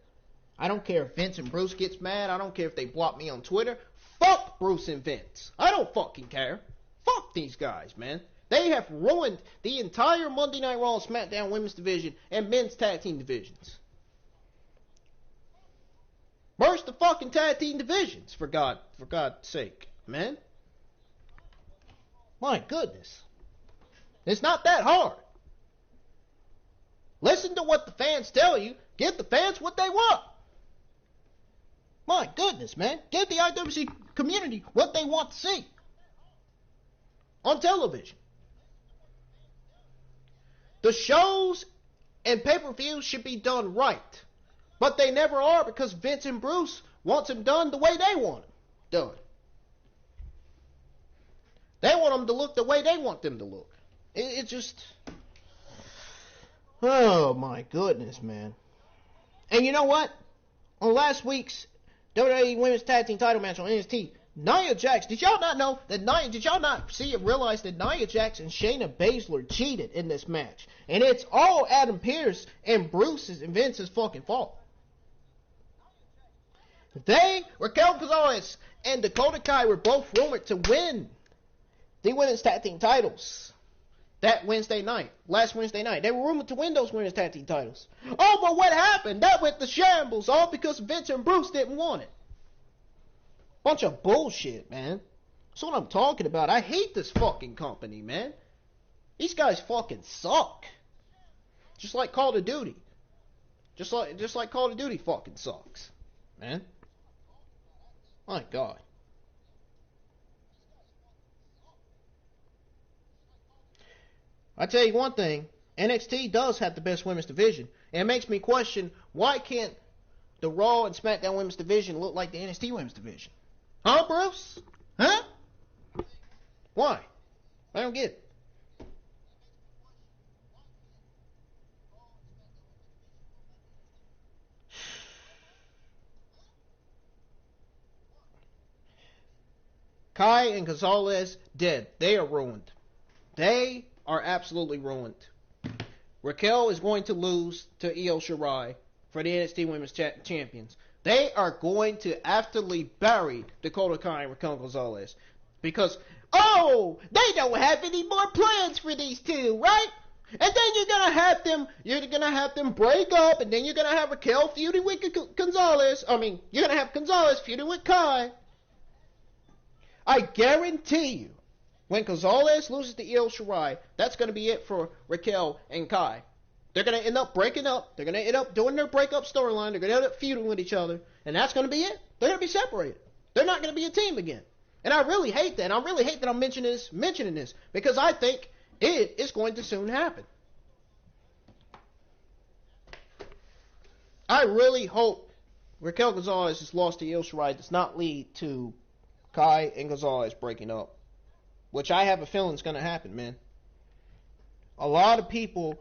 Speaker 1: I don't care if Vince and Bruce gets mad. I don't care if they block me on Twitter. Fuck Bruce and Vince. I don't fucking care. Fuck these guys, man. They have ruined the entire Monday Night Raw and SmackDown Women's Division and Men's Tag Team Divisions. Burst the fucking Tag Team Divisions, for God's sake, man. My goodness. It's not that hard. Listen to what the fans tell you. Give the fans what they want. My goodness, man. Give the IWC community what they want to see on television. The shows and pay-per-views should be done right. But they never are, because Vince and Bruce wants them done the way they want them done. They want them to look the way they want them to look. It just... Oh, my goodness, man. And you know what? On last week's WWE Women's Tag Team title match on NXT, Nia Jax, did y'all not realize that Nia Jax and Shayna Baszler cheated in this match? And it's all Adam Pearce and Bruce's and Vince's fucking fault. Raquel Gonzalez and Dakota Kai were both rumored to win the Women's Tag Team titles last Wednesday night. They were rumored to win those Women's Tag Team titles. Oh, but what happened? That went to shambles, all because Vince and Bruce didn't want it. Bunch of bullshit, man. That's what I'm talking about. I hate this fucking company, man. These guys fucking suck. Just like Call of Duty. Just like Call of Duty fucking sucks, man. My God. I tell you one thing, NXT does have the best women's division, and it makes me question, why can't the Raw and SmackDown women's division look like the NXT women's division? Huh, Bruce? Huh? Why? I don't get it. Kai and Gonzalez dead. They are ruined. They are absolutely ruined. Raquel is going to lose to Io Shirai for the NXT Women's Champions. They are going to absolutely bury Dakota Kai and Raquel Gonzalez. Because, they don't have any more plans for these two, right? And then you're gonna have them break up, and then you're gonna have Raquel feuding with Gonzalez. You're gonna have Gonzalez feuding with Kai. I guarantee you, when Gonzalez loses to Io Shirai, that's going to be it for Raquel and Kai. They're going to end up breaking up. They're going to end up doing their breakup storyline. They're going to end up feuding with each other. And that's going to be it. They're going to be separated. They're not going to be a team again. And I really hate that. I really hate that I'm mentioning this. Because I think it is going to soon happen. I really hope Raquel Gonzalez's loss to Io Shirai does not lead to Kai and Gonzalez breaking up. Which I have a feeling is going to happen, man. A lot of people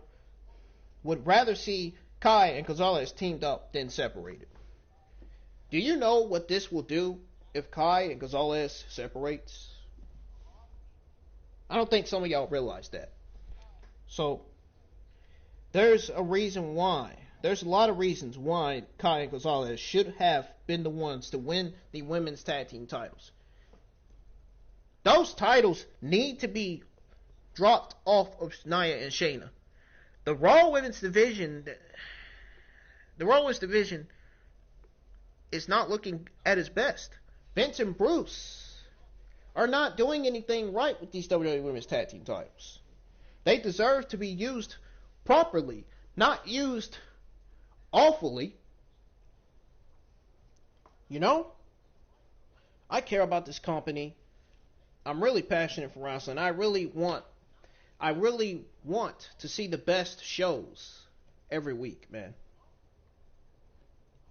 Speaker 1: would rather see Kai and Gonzalez teamed up than separated. Do you know what this will do if Kai and Gonzelez separates. I don't think some of y'all realize that. So, there's a reason why. There's a lot of reasons why Kai and Gonzelez should have been the ones to win the women's tag team titles. Those titles need to be dropped off of Nia and Shayna. The Raw Women's Division is not looking at its best. Vince and Bruce are not doing anything right with these WWE Women's Tag Team titles. They deserve to be used properly, not used awfully. You know? I care about this company. I'm really passionate for wrestling. I really want to see the best shows every week, man.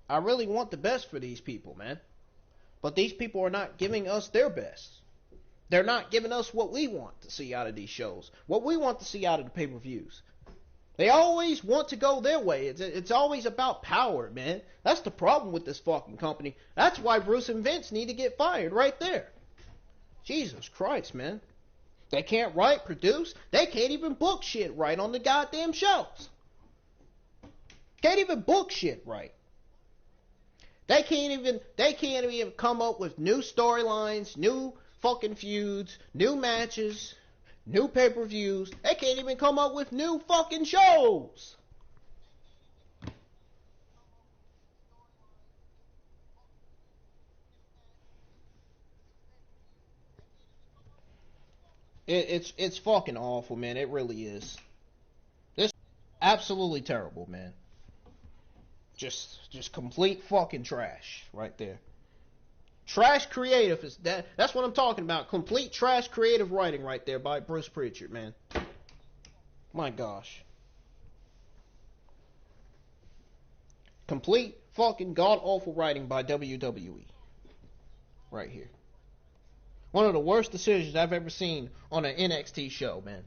Speaker 1: I really want the best for these people, man. But these people are not giving us their best. They're not giving us what we want to see out of these shows. What we want to see out of the pay-per-views. They always want to go their way. It's always about power, man. That's the problem with this fucking company. That's why Bruce and Vince need to get fired right there. Jesus Christ, man. They can't write, produce. They can't even book shit right on the goddamn shows. Can't even book shit right. They can't even come up with new storylines, new fucking feuds, new matches, new pay-per-views. They can't even come up with new fucking shows. It's fucking awful, man. It really is. This is absolutely terrible, man. Just complete fucking trash right there. Trash creative is that's what I'm talking about. Complete trash creative writing right there by Bruce Pritchard, man. My gosh. Complete fucking god awful writing by WWE. Right here. One of the worst decisions I've ever seen on an NXT show, man.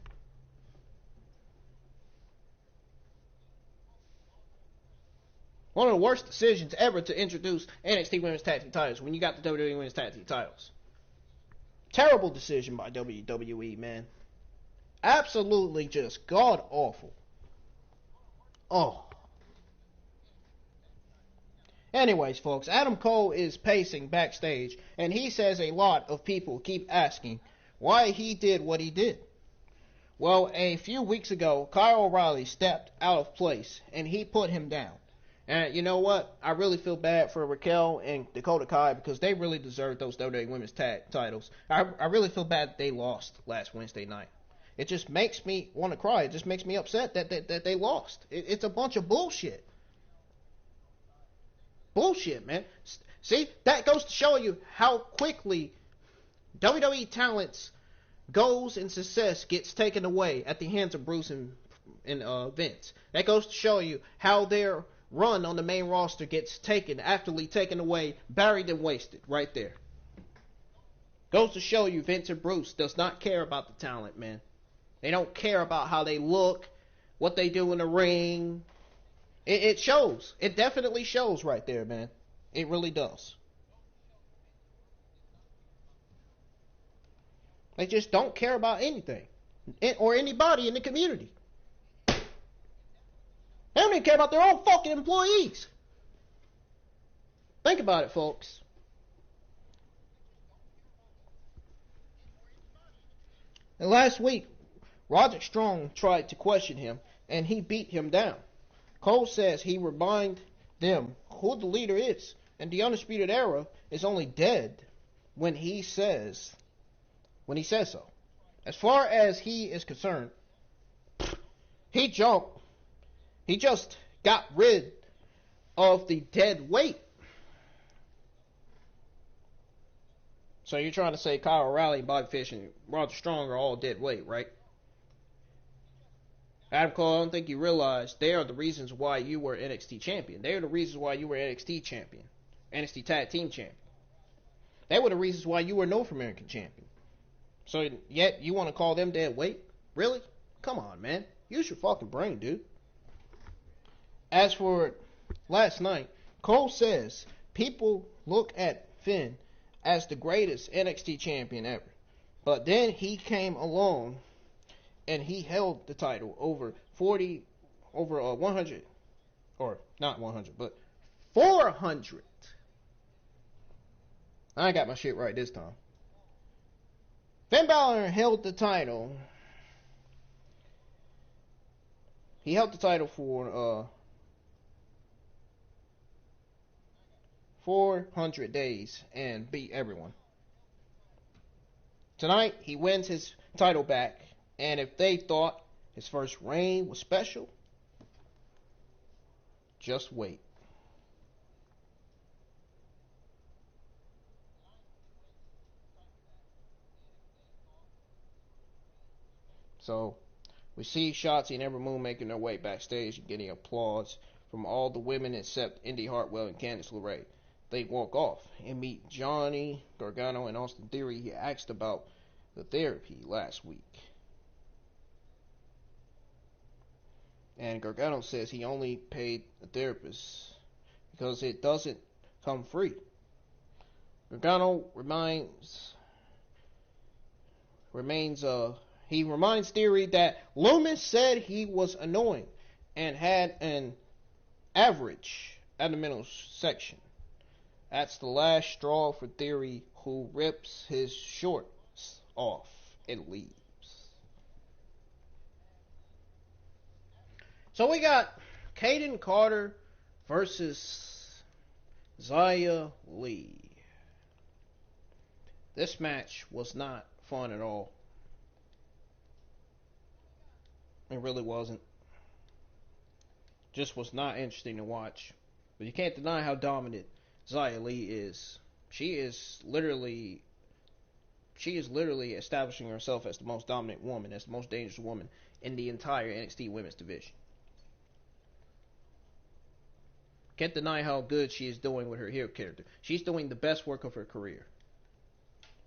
Speaker 1: One of the worst decisions ever to introduce NXT Women's Tag Team titles when you got the WWE Women's Tag Team titles. Terrible decision by WWE, man. Absolutely just god awful. Oh. Anyways, folks, Adam Cole is pacing backstage, and he says a lot of people keep asking why he did what he did. Well, a few weeks ago, Kyle O'Reilly stepped out of place, and he put him down. And you know what? I really feel bad for Raquel and Dakota Kai because they really deserve those WWE Women's Tag titles. I really feel bad that they lost last Wednesday night. It just makes me want to cry. It just makes me upset that they lost. It's a bunch of bullshit. Bullshit, man. See, that goes to show you how quickly WWE talent's goals and success gets taken away at the hands of Bruce and Vince. That goes to show you how their run on the main roster gets aptly taken away, buried and wasted right there. Goes to show you Vince and Bruce does not care about the talent, man. They don't care about how they look, what they do in the ring. It shows. It definitely shows right there, man. It really does. They just don't care about anything or anybody in the community. They don't even care about their own fucking employees. Think about it, folks. And last week, Roderick Strong tried to question him, and he beat him down. Cole says he remind them who the leader is, and the Undisputed Era is only dead when he says so. As far as he is concerned, he just got rid of the dead weight. So you're trying to say Kyle O'Reilly, Bobby Fish, and Roger Strong are all dead weight, right? Adam Cole, I don't think you realize they are the reasons why you were NXT champion. They are the reasons why you were NXT champion. NXT Tag Team champion. They were the reasons why you were North American champion. So yet you want to call them dead weight? Really? Come on, man. Use your fucking brain, dude. As for last night, Cole says people look at Finn as the greatest NXT champion ever. But then he came along and he held the title over 100, or not 100, but 400. I got my shit right this time. Finn Balor held the title. He held the title for 400 days and beat everyone. Tonight, he wins his title back, and if they thought his first reign was special, just wait. So, we see Shotzi and Ember making their way backstage and getting applause from all the women except Indy Hartwell and Candice LeRae. They walk off and meet Johnny Gargano and Austin Theory. He asked about the therapy last week. And Gargano says he only paid the therapist because it doesn't come free. Gargano reminds Theory that Loomis said he was annoying and had an average at the middle section. That's the last straw for Theory, who rips his shorts off and leaves. So we got Kayden Carter versus Xia Li. This match was not fun at all. It really wasn't. Just was not interesting to watch. But you can't deny how dominant Xia Li is. She is literally establishing herself as the most dominant woman, as the most dangerous woman in the entire NXT women's division. Can't deny how good she is doing with her heel character. She's doing the best work of her career.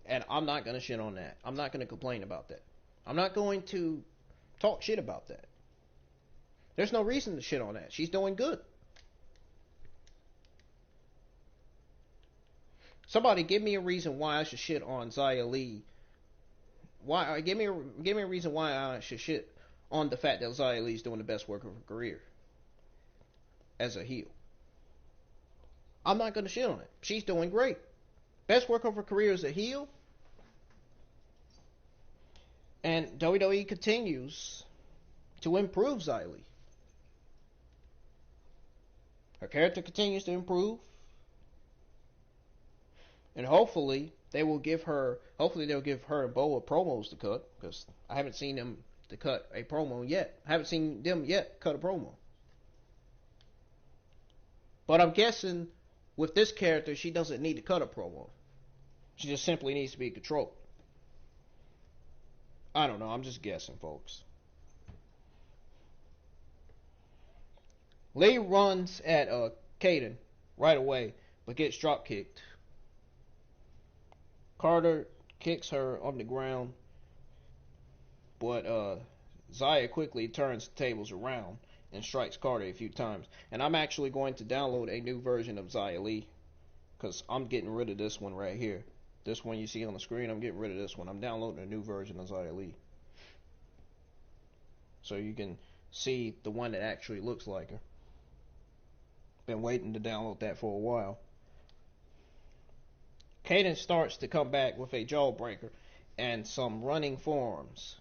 Speaker 1: And I'm not going to shit on that. I'm not going to complain about that. I'm not going to talk shit about that. There's no reason to shit on that. She's doing good. Somebody give me a reason why I should shit on Xia Li. Give me a reason why I should shit on the fact that Xia Li is doing the best work of her career as a heel. I'm not going to shit on it. She's doing great. Best work of her career as a heel. And WWE continues to improve Xia Li. Her character continues to improve. And hopefully they'll give her and Boa promos to cut, because I haven't seen them to cut a promo yet. I haven't seen them yet cut a promo. But I'm guessing with this character, she doesn't need to cut a promo. She just simply needs to be controlled. I don't know. I'm just guessing, folks. Lee runs at Kayden right away, but gets drop kicked. Carter kicks her on the ground, but Xia quickly turns the tables around and strikes Carter a few times. And I'm actually going to download a new version of Xia Li, because I'm getting rid of this one right here. This one you see on the screen, I'm getting rid of this one. I'm downloading a new version of Xia Li, so you can see the one that actually looks like her. Been waiting to download that for a while. Kayden starts to come back with a jawbreaker and some running forearms.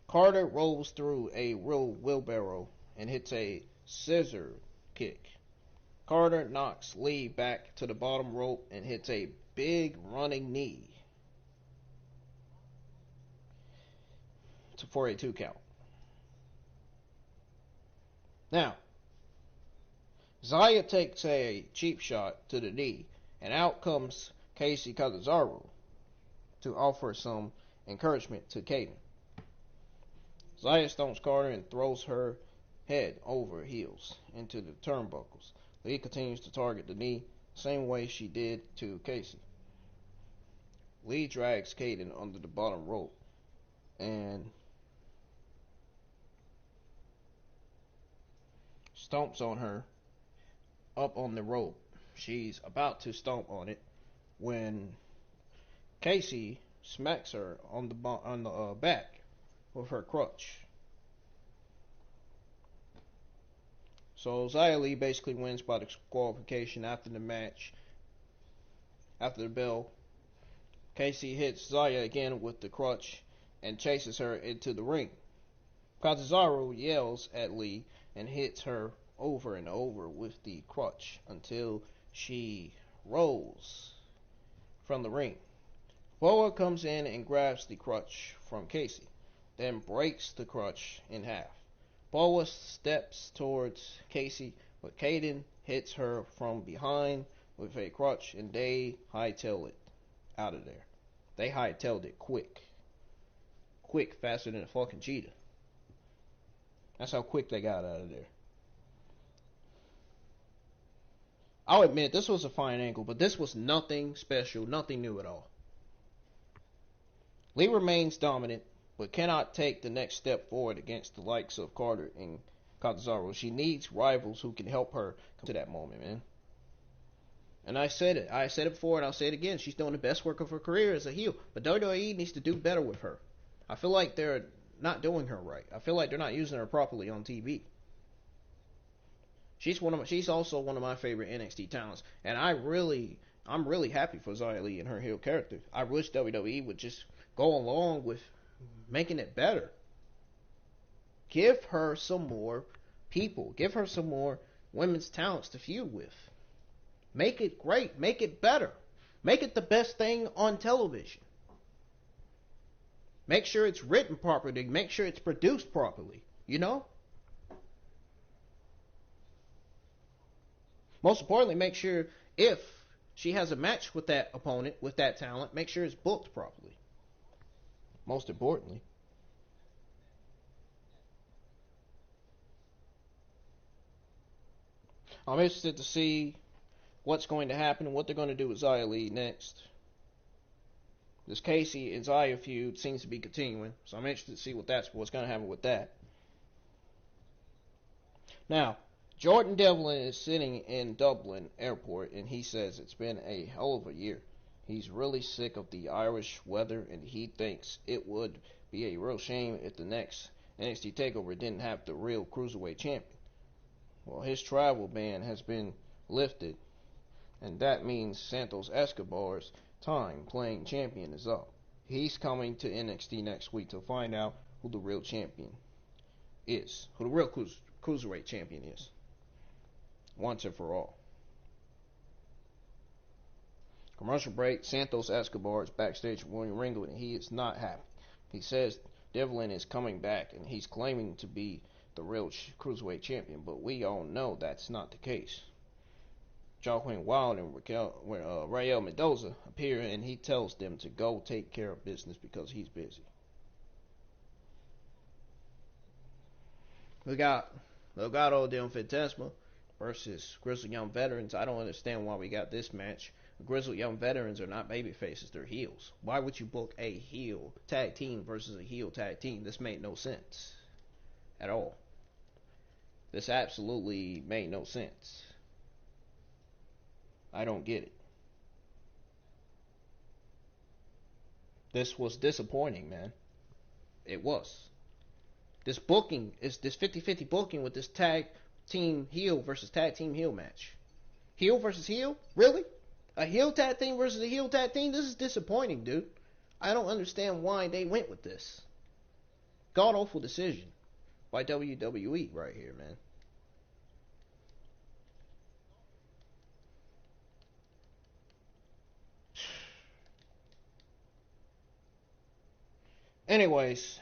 Speaker 1: Carter rolls through a real wheelbarrow and hits a scissor kick. Carter knocks Lee back to the bottom rope and hits a big running knee for a 2 count. Now, Xia takes a cheap shot to the knee, and out comes Casey Catanzaro to offer some encouragement to Kayden. Xia stomps Carter and throws her head over heels into the turnbuckles. Lee continues to target the knee, same way she did to Casey. Lee drags Kayden under the bottom rope and stomps on her up on the rope She's about to stomp on it when Casey smacks her on the back with her crutch. So Xia Li basically wins by disqualification after the match. After the bell, Casey hits Xia again with the crutch and chases her into the ring. Catanzaro yells at Lee and hits her over and over with the crutch until she rolls from the ring. Boa comes in and grabs the crutch from Casey, then breaks the crutch in half. Boa steps towards Casey, but Kayden hits her from behind with a crutch, and they hightail it out of there. They hightailed it quick. Quick, faster than a fucking cheetah. That's how quick they got out of there. I'll admit, this was a fine angle, but this was nothing special, nothing new at all. Lee remains dominant, but cannot take the next step forward against the likes of Carter and Catanzaro. She needs rivals who can help her come to that moment, man. And I said it before and I'll say it again. She's doing the best work of her career as a heel, but WWE needs to do better with her. I feel like they're not doing her right. I feel like they're not using her properly on TV. She's also one of my favorite NXT talents, and I'm really happy for Xia Li and her heel character. I wish WWE would just go along with making it better. Give her some more people. Give her some more women's talents to feud with. Make it great. Make it better. Make it the best thing on television. Make sure it's written properly. Make sure it's produced properly. You know? Most importantly, make sure if she has a match with that opponent, with that talent, make sure it's booked properly. Most importantly. I'm interested to see what's going to happen and what they're going to do with Xia Li next. This Casey and Xia feud seems to be continuing, so I'm interested to see what's going to happen with that. Now, Jordan Devlin is sitting in Dublin airport, and he says it's been a hell of a year. He's really sick of the Irish weather, and he thinks it would be a real shame if the next NXT TakeOver didn't have the real Cruiserweight champion. Well, his travel ban has been lifted, and that means Santos Escobar's time playing champion is up. He's coming to NXT next week to find out who the real champion is, who the real Cruiserweight champion is, once and for all. Commercial break. Santos Escobar is backstage with William Regal, and he is not happy. He says Devlin is coming back, and he's claiming to be the real Cruiserweight champion, but we all know that's not the case. Joaquin Wilde and Raquel Mendoza appear, and he tells them to go take care of business because he's busy. We got Legado del Fantasma versus Grizzled Young Veterans. I don't understand why we got this match. Grizzled Young Veterans are not baby faces, they're heels. Why would you book a heel tag team versus a heel tag team? This made no sense at all. This absolutely made no sense. I don't get it. This was disappointing, man. It was. This booking is this 50-50 booking with this tag team heel versus tag team heel match. Heel versus heel? Really? A heel tag team versus a heel tag team? This is disappointing, dude. I don't understand why they went with this. God awful decision by WWE right here, man. Anyways,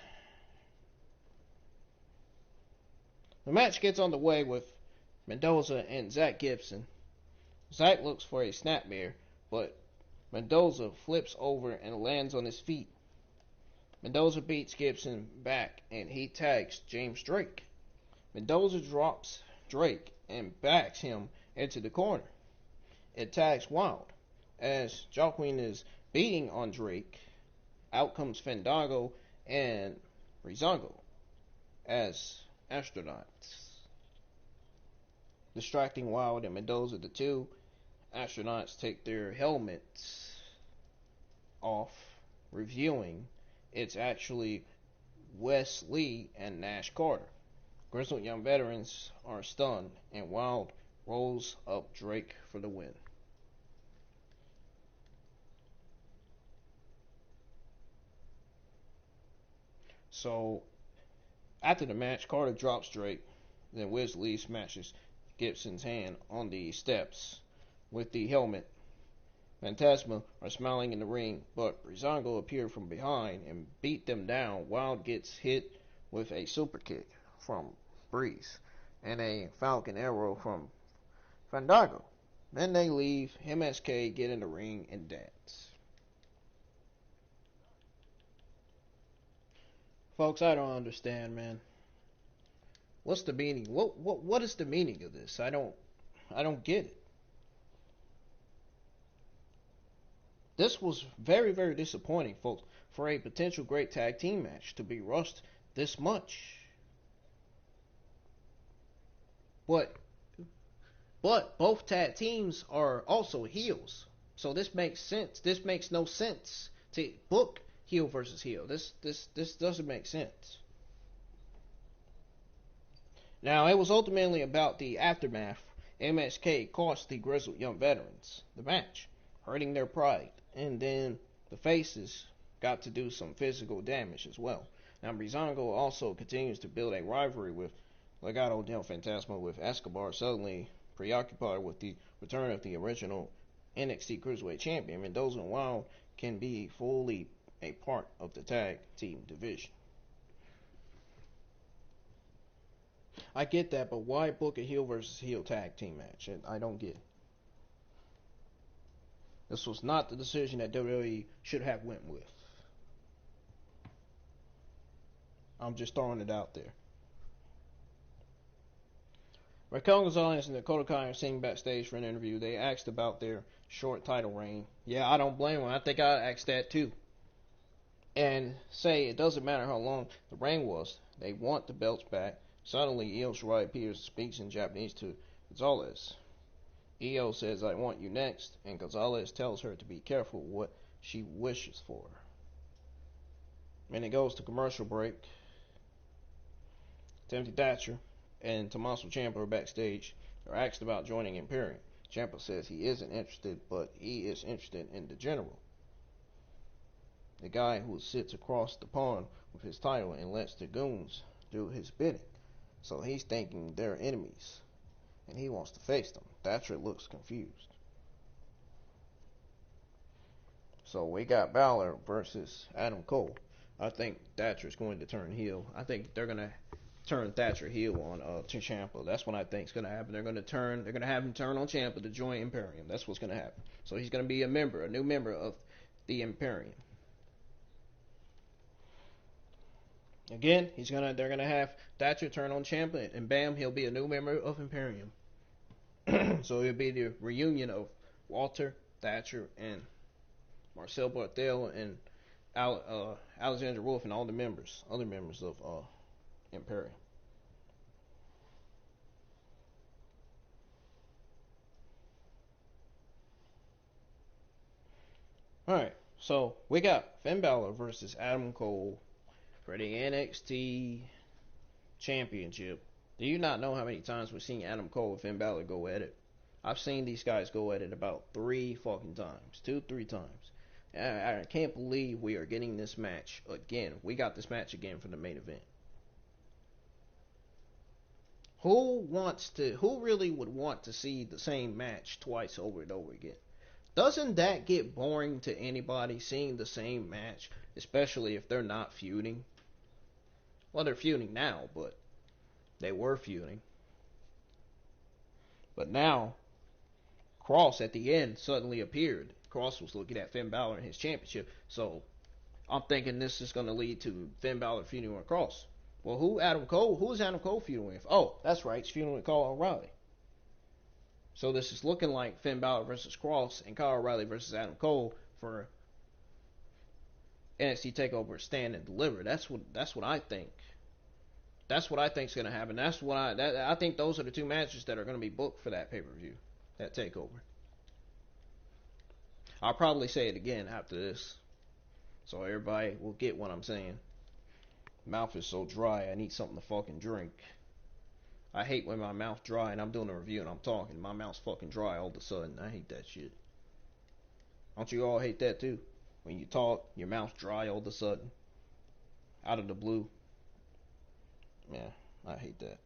Speaker 1: the match gets underway with Mendoza and Zach Gibson. Zach looks for a snapmare, but Mendoza flips over and lands on his feet. Mendoza beats Gibson back, and he tags James Drake. Mendoza drops Drake and backs him into the corner. It tags Wild. As Joaquin is beating on Drake, out comes Fandango and Rizongo as astronauts, distracting Wild and Mendoza. The two astronauts take their helmets off, reviewing it's actually Wes Lee and Nash Carter. Grizzled young veterans are stunned, and Wild rolls up Drake for the win. So, after the match, Carter drops Drake. Then Wes Lee smashes Gibson's hand on the steps with the helmet. Fantasma are smiling in the ring, but Breezango appeared from behind and beat them down. Wild gets hit with a super kick from Breeze and a Falcon Arrow from Fandango. Then they leave. MSK get in the ring and dance. Folks, I don't understand, man. What's the meaning? What is the meaning of this? I don't get it. This was very, very disappointing, folks, for a potential great tag team match to be rushed this much. But both tag teams are also heels. So this makes sense. This makes no sense to book heel versus heel. This doesn't make sense. Now, it was ultimately about the aftermath. MSK cost the Grizzled young veterans the match, hurting their pride. And then the faces got to do some physical damage as well. Now, Breezango also continues to build a rivalry with Legado del Fantasma, with Escobar suddenly preoccupied with the return of the original NXT Cruiserweight Champion. Mendoza and Wild can be fully a part of the tag team division. I get that, but why book a heel versus heel tag team match? I don't get it. This was not the decision that WWE should have went with. I'm just throwing it out there. Raquel Gonzelez and Dakota are sitting backstage for an interview. They asked about their short title reign. Yeah, I don't blame them. I think I asked that too. And say it doesn't matter how long the reign was. They want the belts back. Suddenly, Io Shirai appears and speaks in Japanese to Gonzelez. Io says, "I want you next," and Gonzelez tells her to be careful what she wishes for. And it goes to commercial break. Timothy Thatcher and Tommaso Ciampa are backstage. They're asked about joining Imperium. Ciampa says he isn't interested, but he is interested in the general, the guy who sits across the pond with his title and lets the goons do his bidding. So he's thinking they're enemies, and he wants to face them. Thatcher looks confused. So we got Balor versus Adam Cole. I think Thatcher's going to turn heel. I think they're going to turn Thatcher heel on Ciampa. That's what I think is going to happen. They're going to have him turn on Ciampa to join Imperium. That's what's going to happen. So he's going to be a new member of the Imperium. Again, they're gonna have Thatcher turn on Ciampa, and bam, he'll be a new member of Imperium. So it'll be the reunion of Walter, Thatcher, and Marcel Barthel, and Alexander Wolf, and all the other members of Imperium. Alright, so we got Finn Balor versus Adam Cole for the NXT Championship. Do you not know how many times we've seen Adam Cole and Finn Balor go at it? I've seen these guys go at it about 3 fucking times. 2-3 times. I can't believe we are getting this match again. We got this match again for the main event. Who really would want to see the same match twice over and over again? Doesn't that get boring to anybody, seeing the same match, especially if they're not feuding? Well, they're feuding now, but they were feuding. But now, Cross at the end suddenly appeared. Cross was looking at Finn Balor in his championship, so I'm thinking this is going to lead to Finn Balor feuding with Cross. Well, who is Adam Cole feuding with? Oh, that's right, he's feuding with Kyle O'Reilly. So this is looking like Finn Balor versus Cross and Kyle O'Reilly versus Adam Cole for NXT TakeOver Stand and Deliver. That's what I think. That's what I think is going to happen. I think those are the 2 matches that are going to be booked for that pay-per-view, that TakeOver. I'll probably say it again after this, so everybody will get what I'm saying. Mouth is so dry, I need something to fucking drink. I hate when my mouth's dry and I'm doing a review and I'm talking. My mouth's fucking dry all of a sudden. I hate that shit. Don't you all hate that too? When you talk, your mouth's dry all of a sudden. Out of the blue. Yeah, I hate that.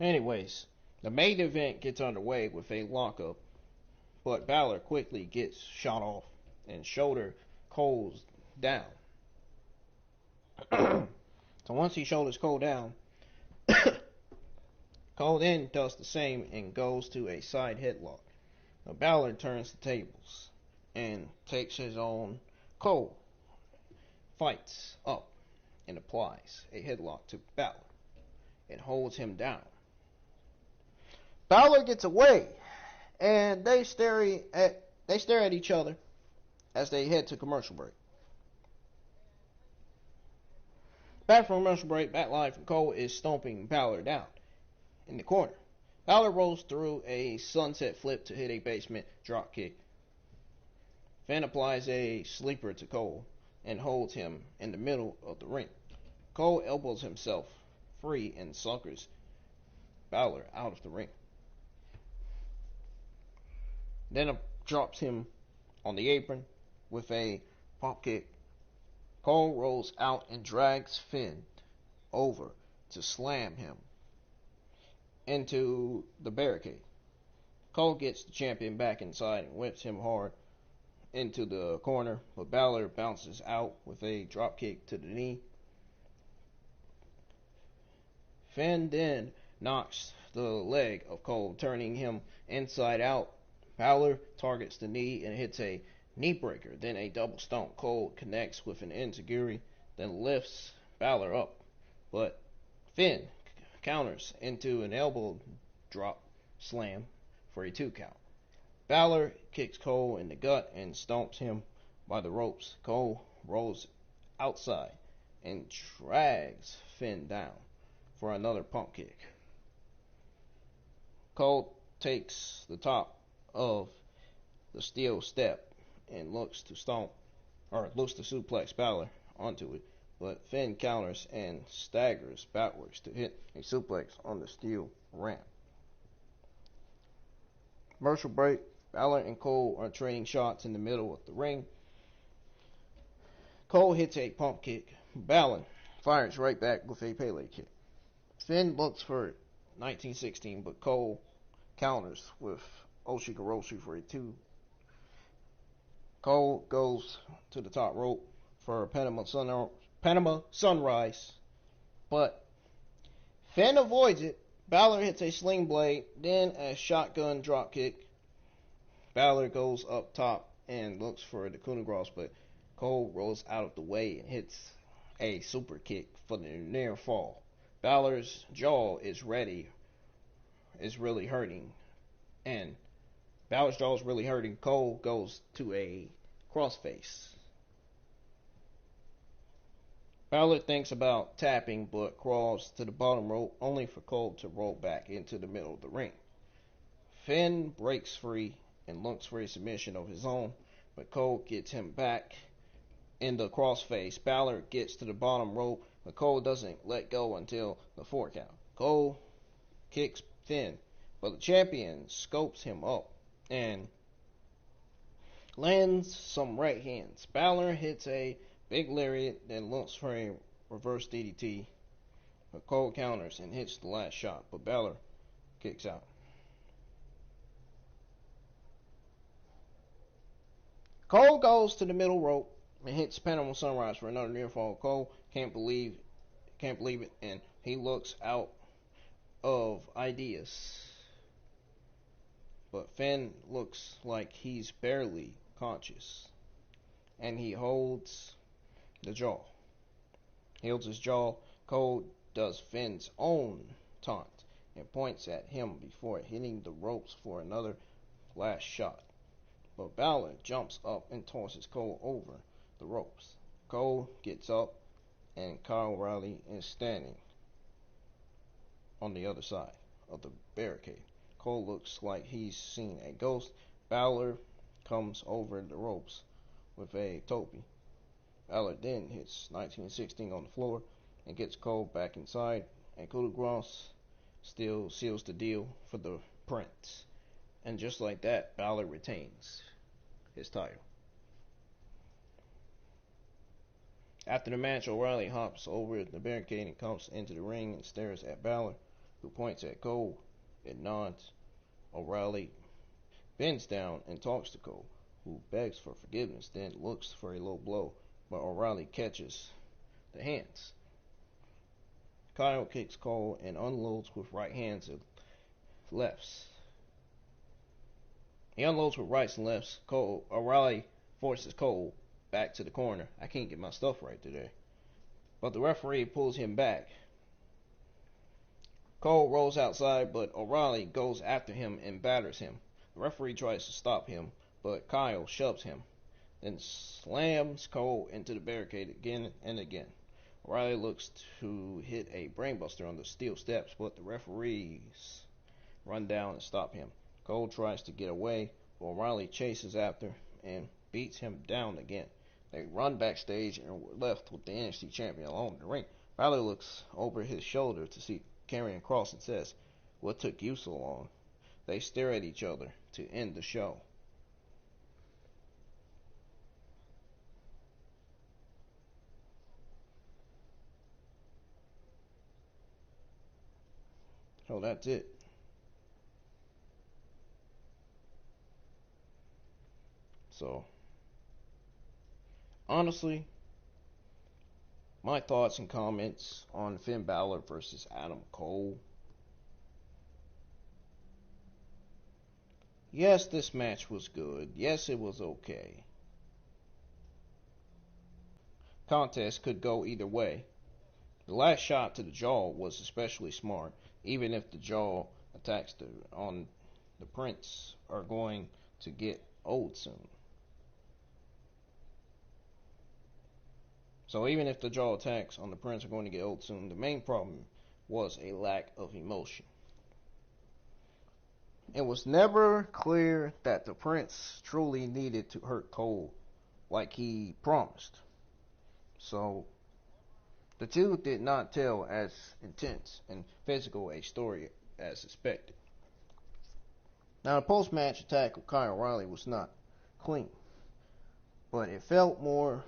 Speaker 1: Anyways, the main event gets underway with a lockup, but Balor quickly gets shot off and shoulder Cole's down. So once he shoulders Cole down, Cole then does the same and goes to a side headlock. Now Balor turns the tables and takes his own Cole, fights up and applies a headlock to Balor and holds him down. Balor gets away and they stare at each other as they head to commercial break. Back from commercial break, back live from Cole is stomping Balor down in the corner. Balor rolls through a sunset flip to hit a basement drop kick. Finn applies a sleeper to Cole and holds him in the middle of the ring. Cole elbows himself free and suckers Balor out of the ring. Then drops him on the apron with a pop kick. Cole rolls out and drags Finn over to slam him into the barricade. Cole gets the champion back inside and whips him hard into the corner, but Balor bounces out with a drop kick to the knee. Finn then knocks the leg of Cole, turning him inside out. Balor targets the knee and hits a knee breaker, then a double stomp. Cole connects with an enziguri, then lifts Balor up, but Finn counters into an elbow drop slam for a 2 count. Balor kicks Cole in the gut and stomps him by the ropes. Cole rolls outside and drags Finn down for another pump kick. Cole takes the top of the steel step and looks to suplex Balor onto it, but Finn counters and staggers backwards to hit a suplex on the steel ramp. Commercial break. Balor and Cole are trading shots in the middle of the ring. Cole hits a pump kick. Balor fires right back with a Pele kick. Finn looks for 1916, but Cole counters with Oshigoroshi for a 2. Cole goes to the top rope for a Panama Sunrise, but Finn avoids it. Balor hits a sling blade, then a shotgun drop kick. Balor goes up top and looks for the coup de grace, but Cole rolls out of the way and hits a super kick for the near fall. Balor's jaw is really hurting, and Balor's jaw is really hurting. Cole goes to a crossface. Balor thinks about tapping, but crawls to the bottom rope, only for Cole to roll back into the middle of the ring. Finn breaks free and looks for a submission of his own, but Cole gets him back in the crossface. Balor gets to the bottom rope, but Cole doesn't let go until the 4 count. Cole kicks Finn, but the champion scopes him up and lands some right hands. Balor hits a big lariat, then looks for a reverse DDT, but Cole counters and hits the last shot, but Balor kicks out. Cole goes to the middle rope and hits Panama Sunrise for another near fall. Cole can't believe it, and he looks out of ideas. But Finn looks like he's barely conscious, and he holds the jaw. He holds his jaw. Cole does Finn's own taunt and points at him before hitting the ropes for another last shot. But Balor jumps up and tosses Cole over the ropes. Cole gets up and Kyle O'Reilly is standing on the other side of the barricade. Cole looks like he's seen a ghost. Balor comes over the ropes with a tope. Balor then hits 1916 on the floor and gets Cole back inside, and coup de grace still seals the deal for the Prince. And just like that, Balor retains his title. After the match, O'Reilly hops over the barricade and comes into the ring and stares at Balor, who points at Cole and nods. O'Reilly bends down and talks to Cole, who begs for forgiveness, then looks for a low blow, but O'Reilly catches the hands. Kyle kicks Cole and unloads with right hands and lefts. He unloads with rights and lefts. O'Reilly forces Cole back to the corner. I can't get my stuff right today. But the referee pulls him back. Cole rolls outside, but O'Reilly goes after him and batters him. The referee tries to stop him, but Kyle shoves him, then slams Cole into the barricade again and again. O'Reilly looks to hit a brainbuster on the steel steps, but the referees run down and stop him. Cole tries to get away, but O'Reilly chases after and beats him down again. They run backstage and we're left with the NXT champion alone in the ring. Balor looks over his shoulder to see Karrion Kross and says, "What took you so long?" They stare at each other to end the show. So that's it. So, honestly, my thoughts and comments on Finn Balor versus Adam Cole. Yes, this match was good. Yes, it was okay. Contest could go either way. The last shot to the jaw was especially smart, even if the jaw attacks on the Prince are going to get old soon. So even if the jaw attacks on the Prince are going to get old soon, the main problem was a lack of emotion. It was never clear that the Prince truly needed to hurt Cole like he promised. So the two did not tell as intense and physical a story as expected. Now the post-match attack of Kyle O'Reilly was not clean, but it felt more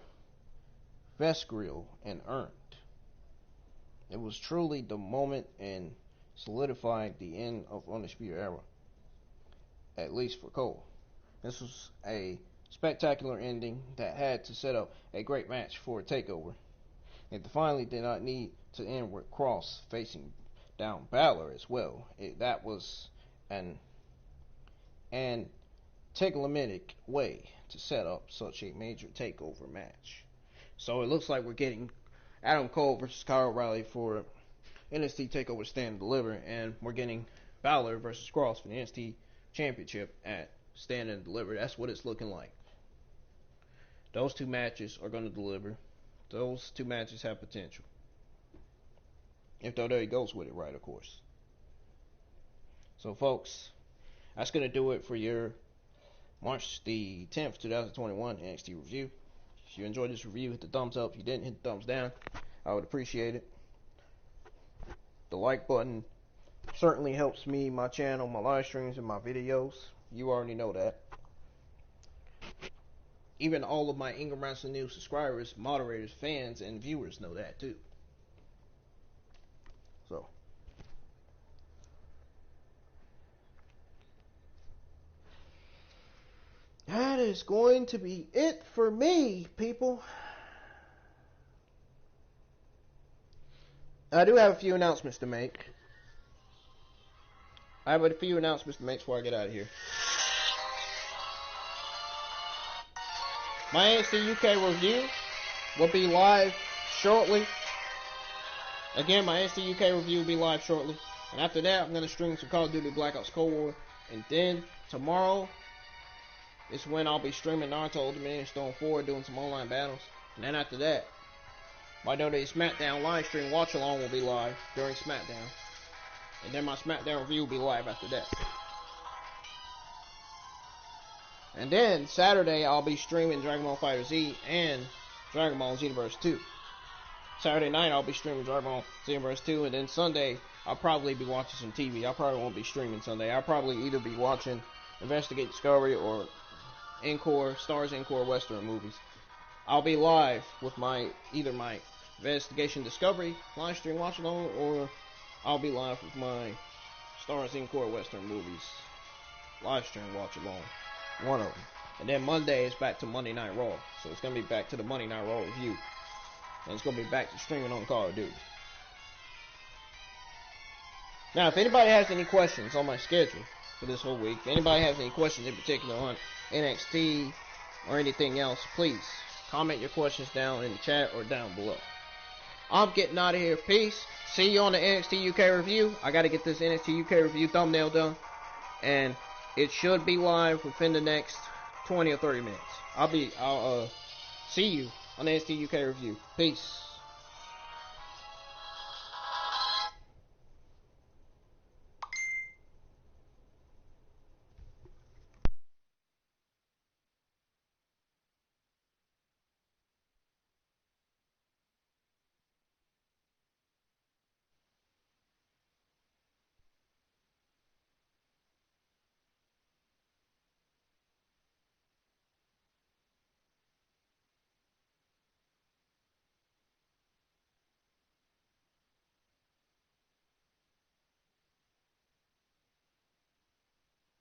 Speaker 1: visceral and earned. It was truly the moment and solidified the end of Undisputed Era, at least for Cole. This was a spectacular ending that had to set up a great match for a takeover. It finally did not need to end with Kross facing down Balor as well. That was an anticlimactic way to set up such a major takeover match. So it looks like we're getting Adam Cole versus Kyle O'Reilly for NXT TakeOver Stand and Deliver, and we're getting Balor versus Kross for the NXT Championship at Stand and Deliver. That's what it's looking like. Those two matches are going to deliver. Those two matches have potential. If WWE goes with it right, of course. So, folks, that's going to do it for your March the 10th, 2021 NXT review. If you enjoyed this review, hit the thumbs up. If you didn't, hit the thumbs down. I would appreciate it. The like button certainly helps me, my channel, my live streams, and my videos. You already know that. Even all of my Ingram Wrestling News subscribers, moderators, fans, and viewers know that too. So, that is going to be it for me, people. I do have a few announcements to make. Before I get out of here. My NXT UK review will be live shortly. Again, my NXT UK review will be live shortly. And after that, I'm going to stream some Call of Duty Black Ops Cold War. And then, tomorrow is when I'll be streaming Naruto Ultimate Ninja Storm 4, doing some online battles. And then after that, my WWE SmackDown live stream watch along will be live during SmackDown. And then my SmackDown review will be live after that. And then Saturday, I'll be streaming Dragon Ball FighterZ and Dragon Ball Xenoverse 2. Saturday night, I'll be streaming Dragon Ball Xenoverse 2, and then Sunday, I'll probably be watching some TV. I probably won't be streaming Sunday. I'll probably either be watching Investigate Discovery or Stars Encore Western movies. I'll be live with either my Investigation Discovery live stream watch along, or I'll be live with my Stars Encore Western movies live stream watch along. One of them. And then Monday is back to Monday Night Raw. So it's going to be back to the Monday Night Raw review. And it's going to be back to streaming on Call of Duty. Now, if anybody has any questions on my schedule for this whole week, if anybody has any questions in particular on NXT or anything else, please comment your questions down in the chat or down below. I'm getting out of here. Peace. See you on the NXT UK review. I got to get this NXT UK review thumbnail done. And it should be live within the next 20 or 30 minutes. I'll see you on the NXT UK review. Peace.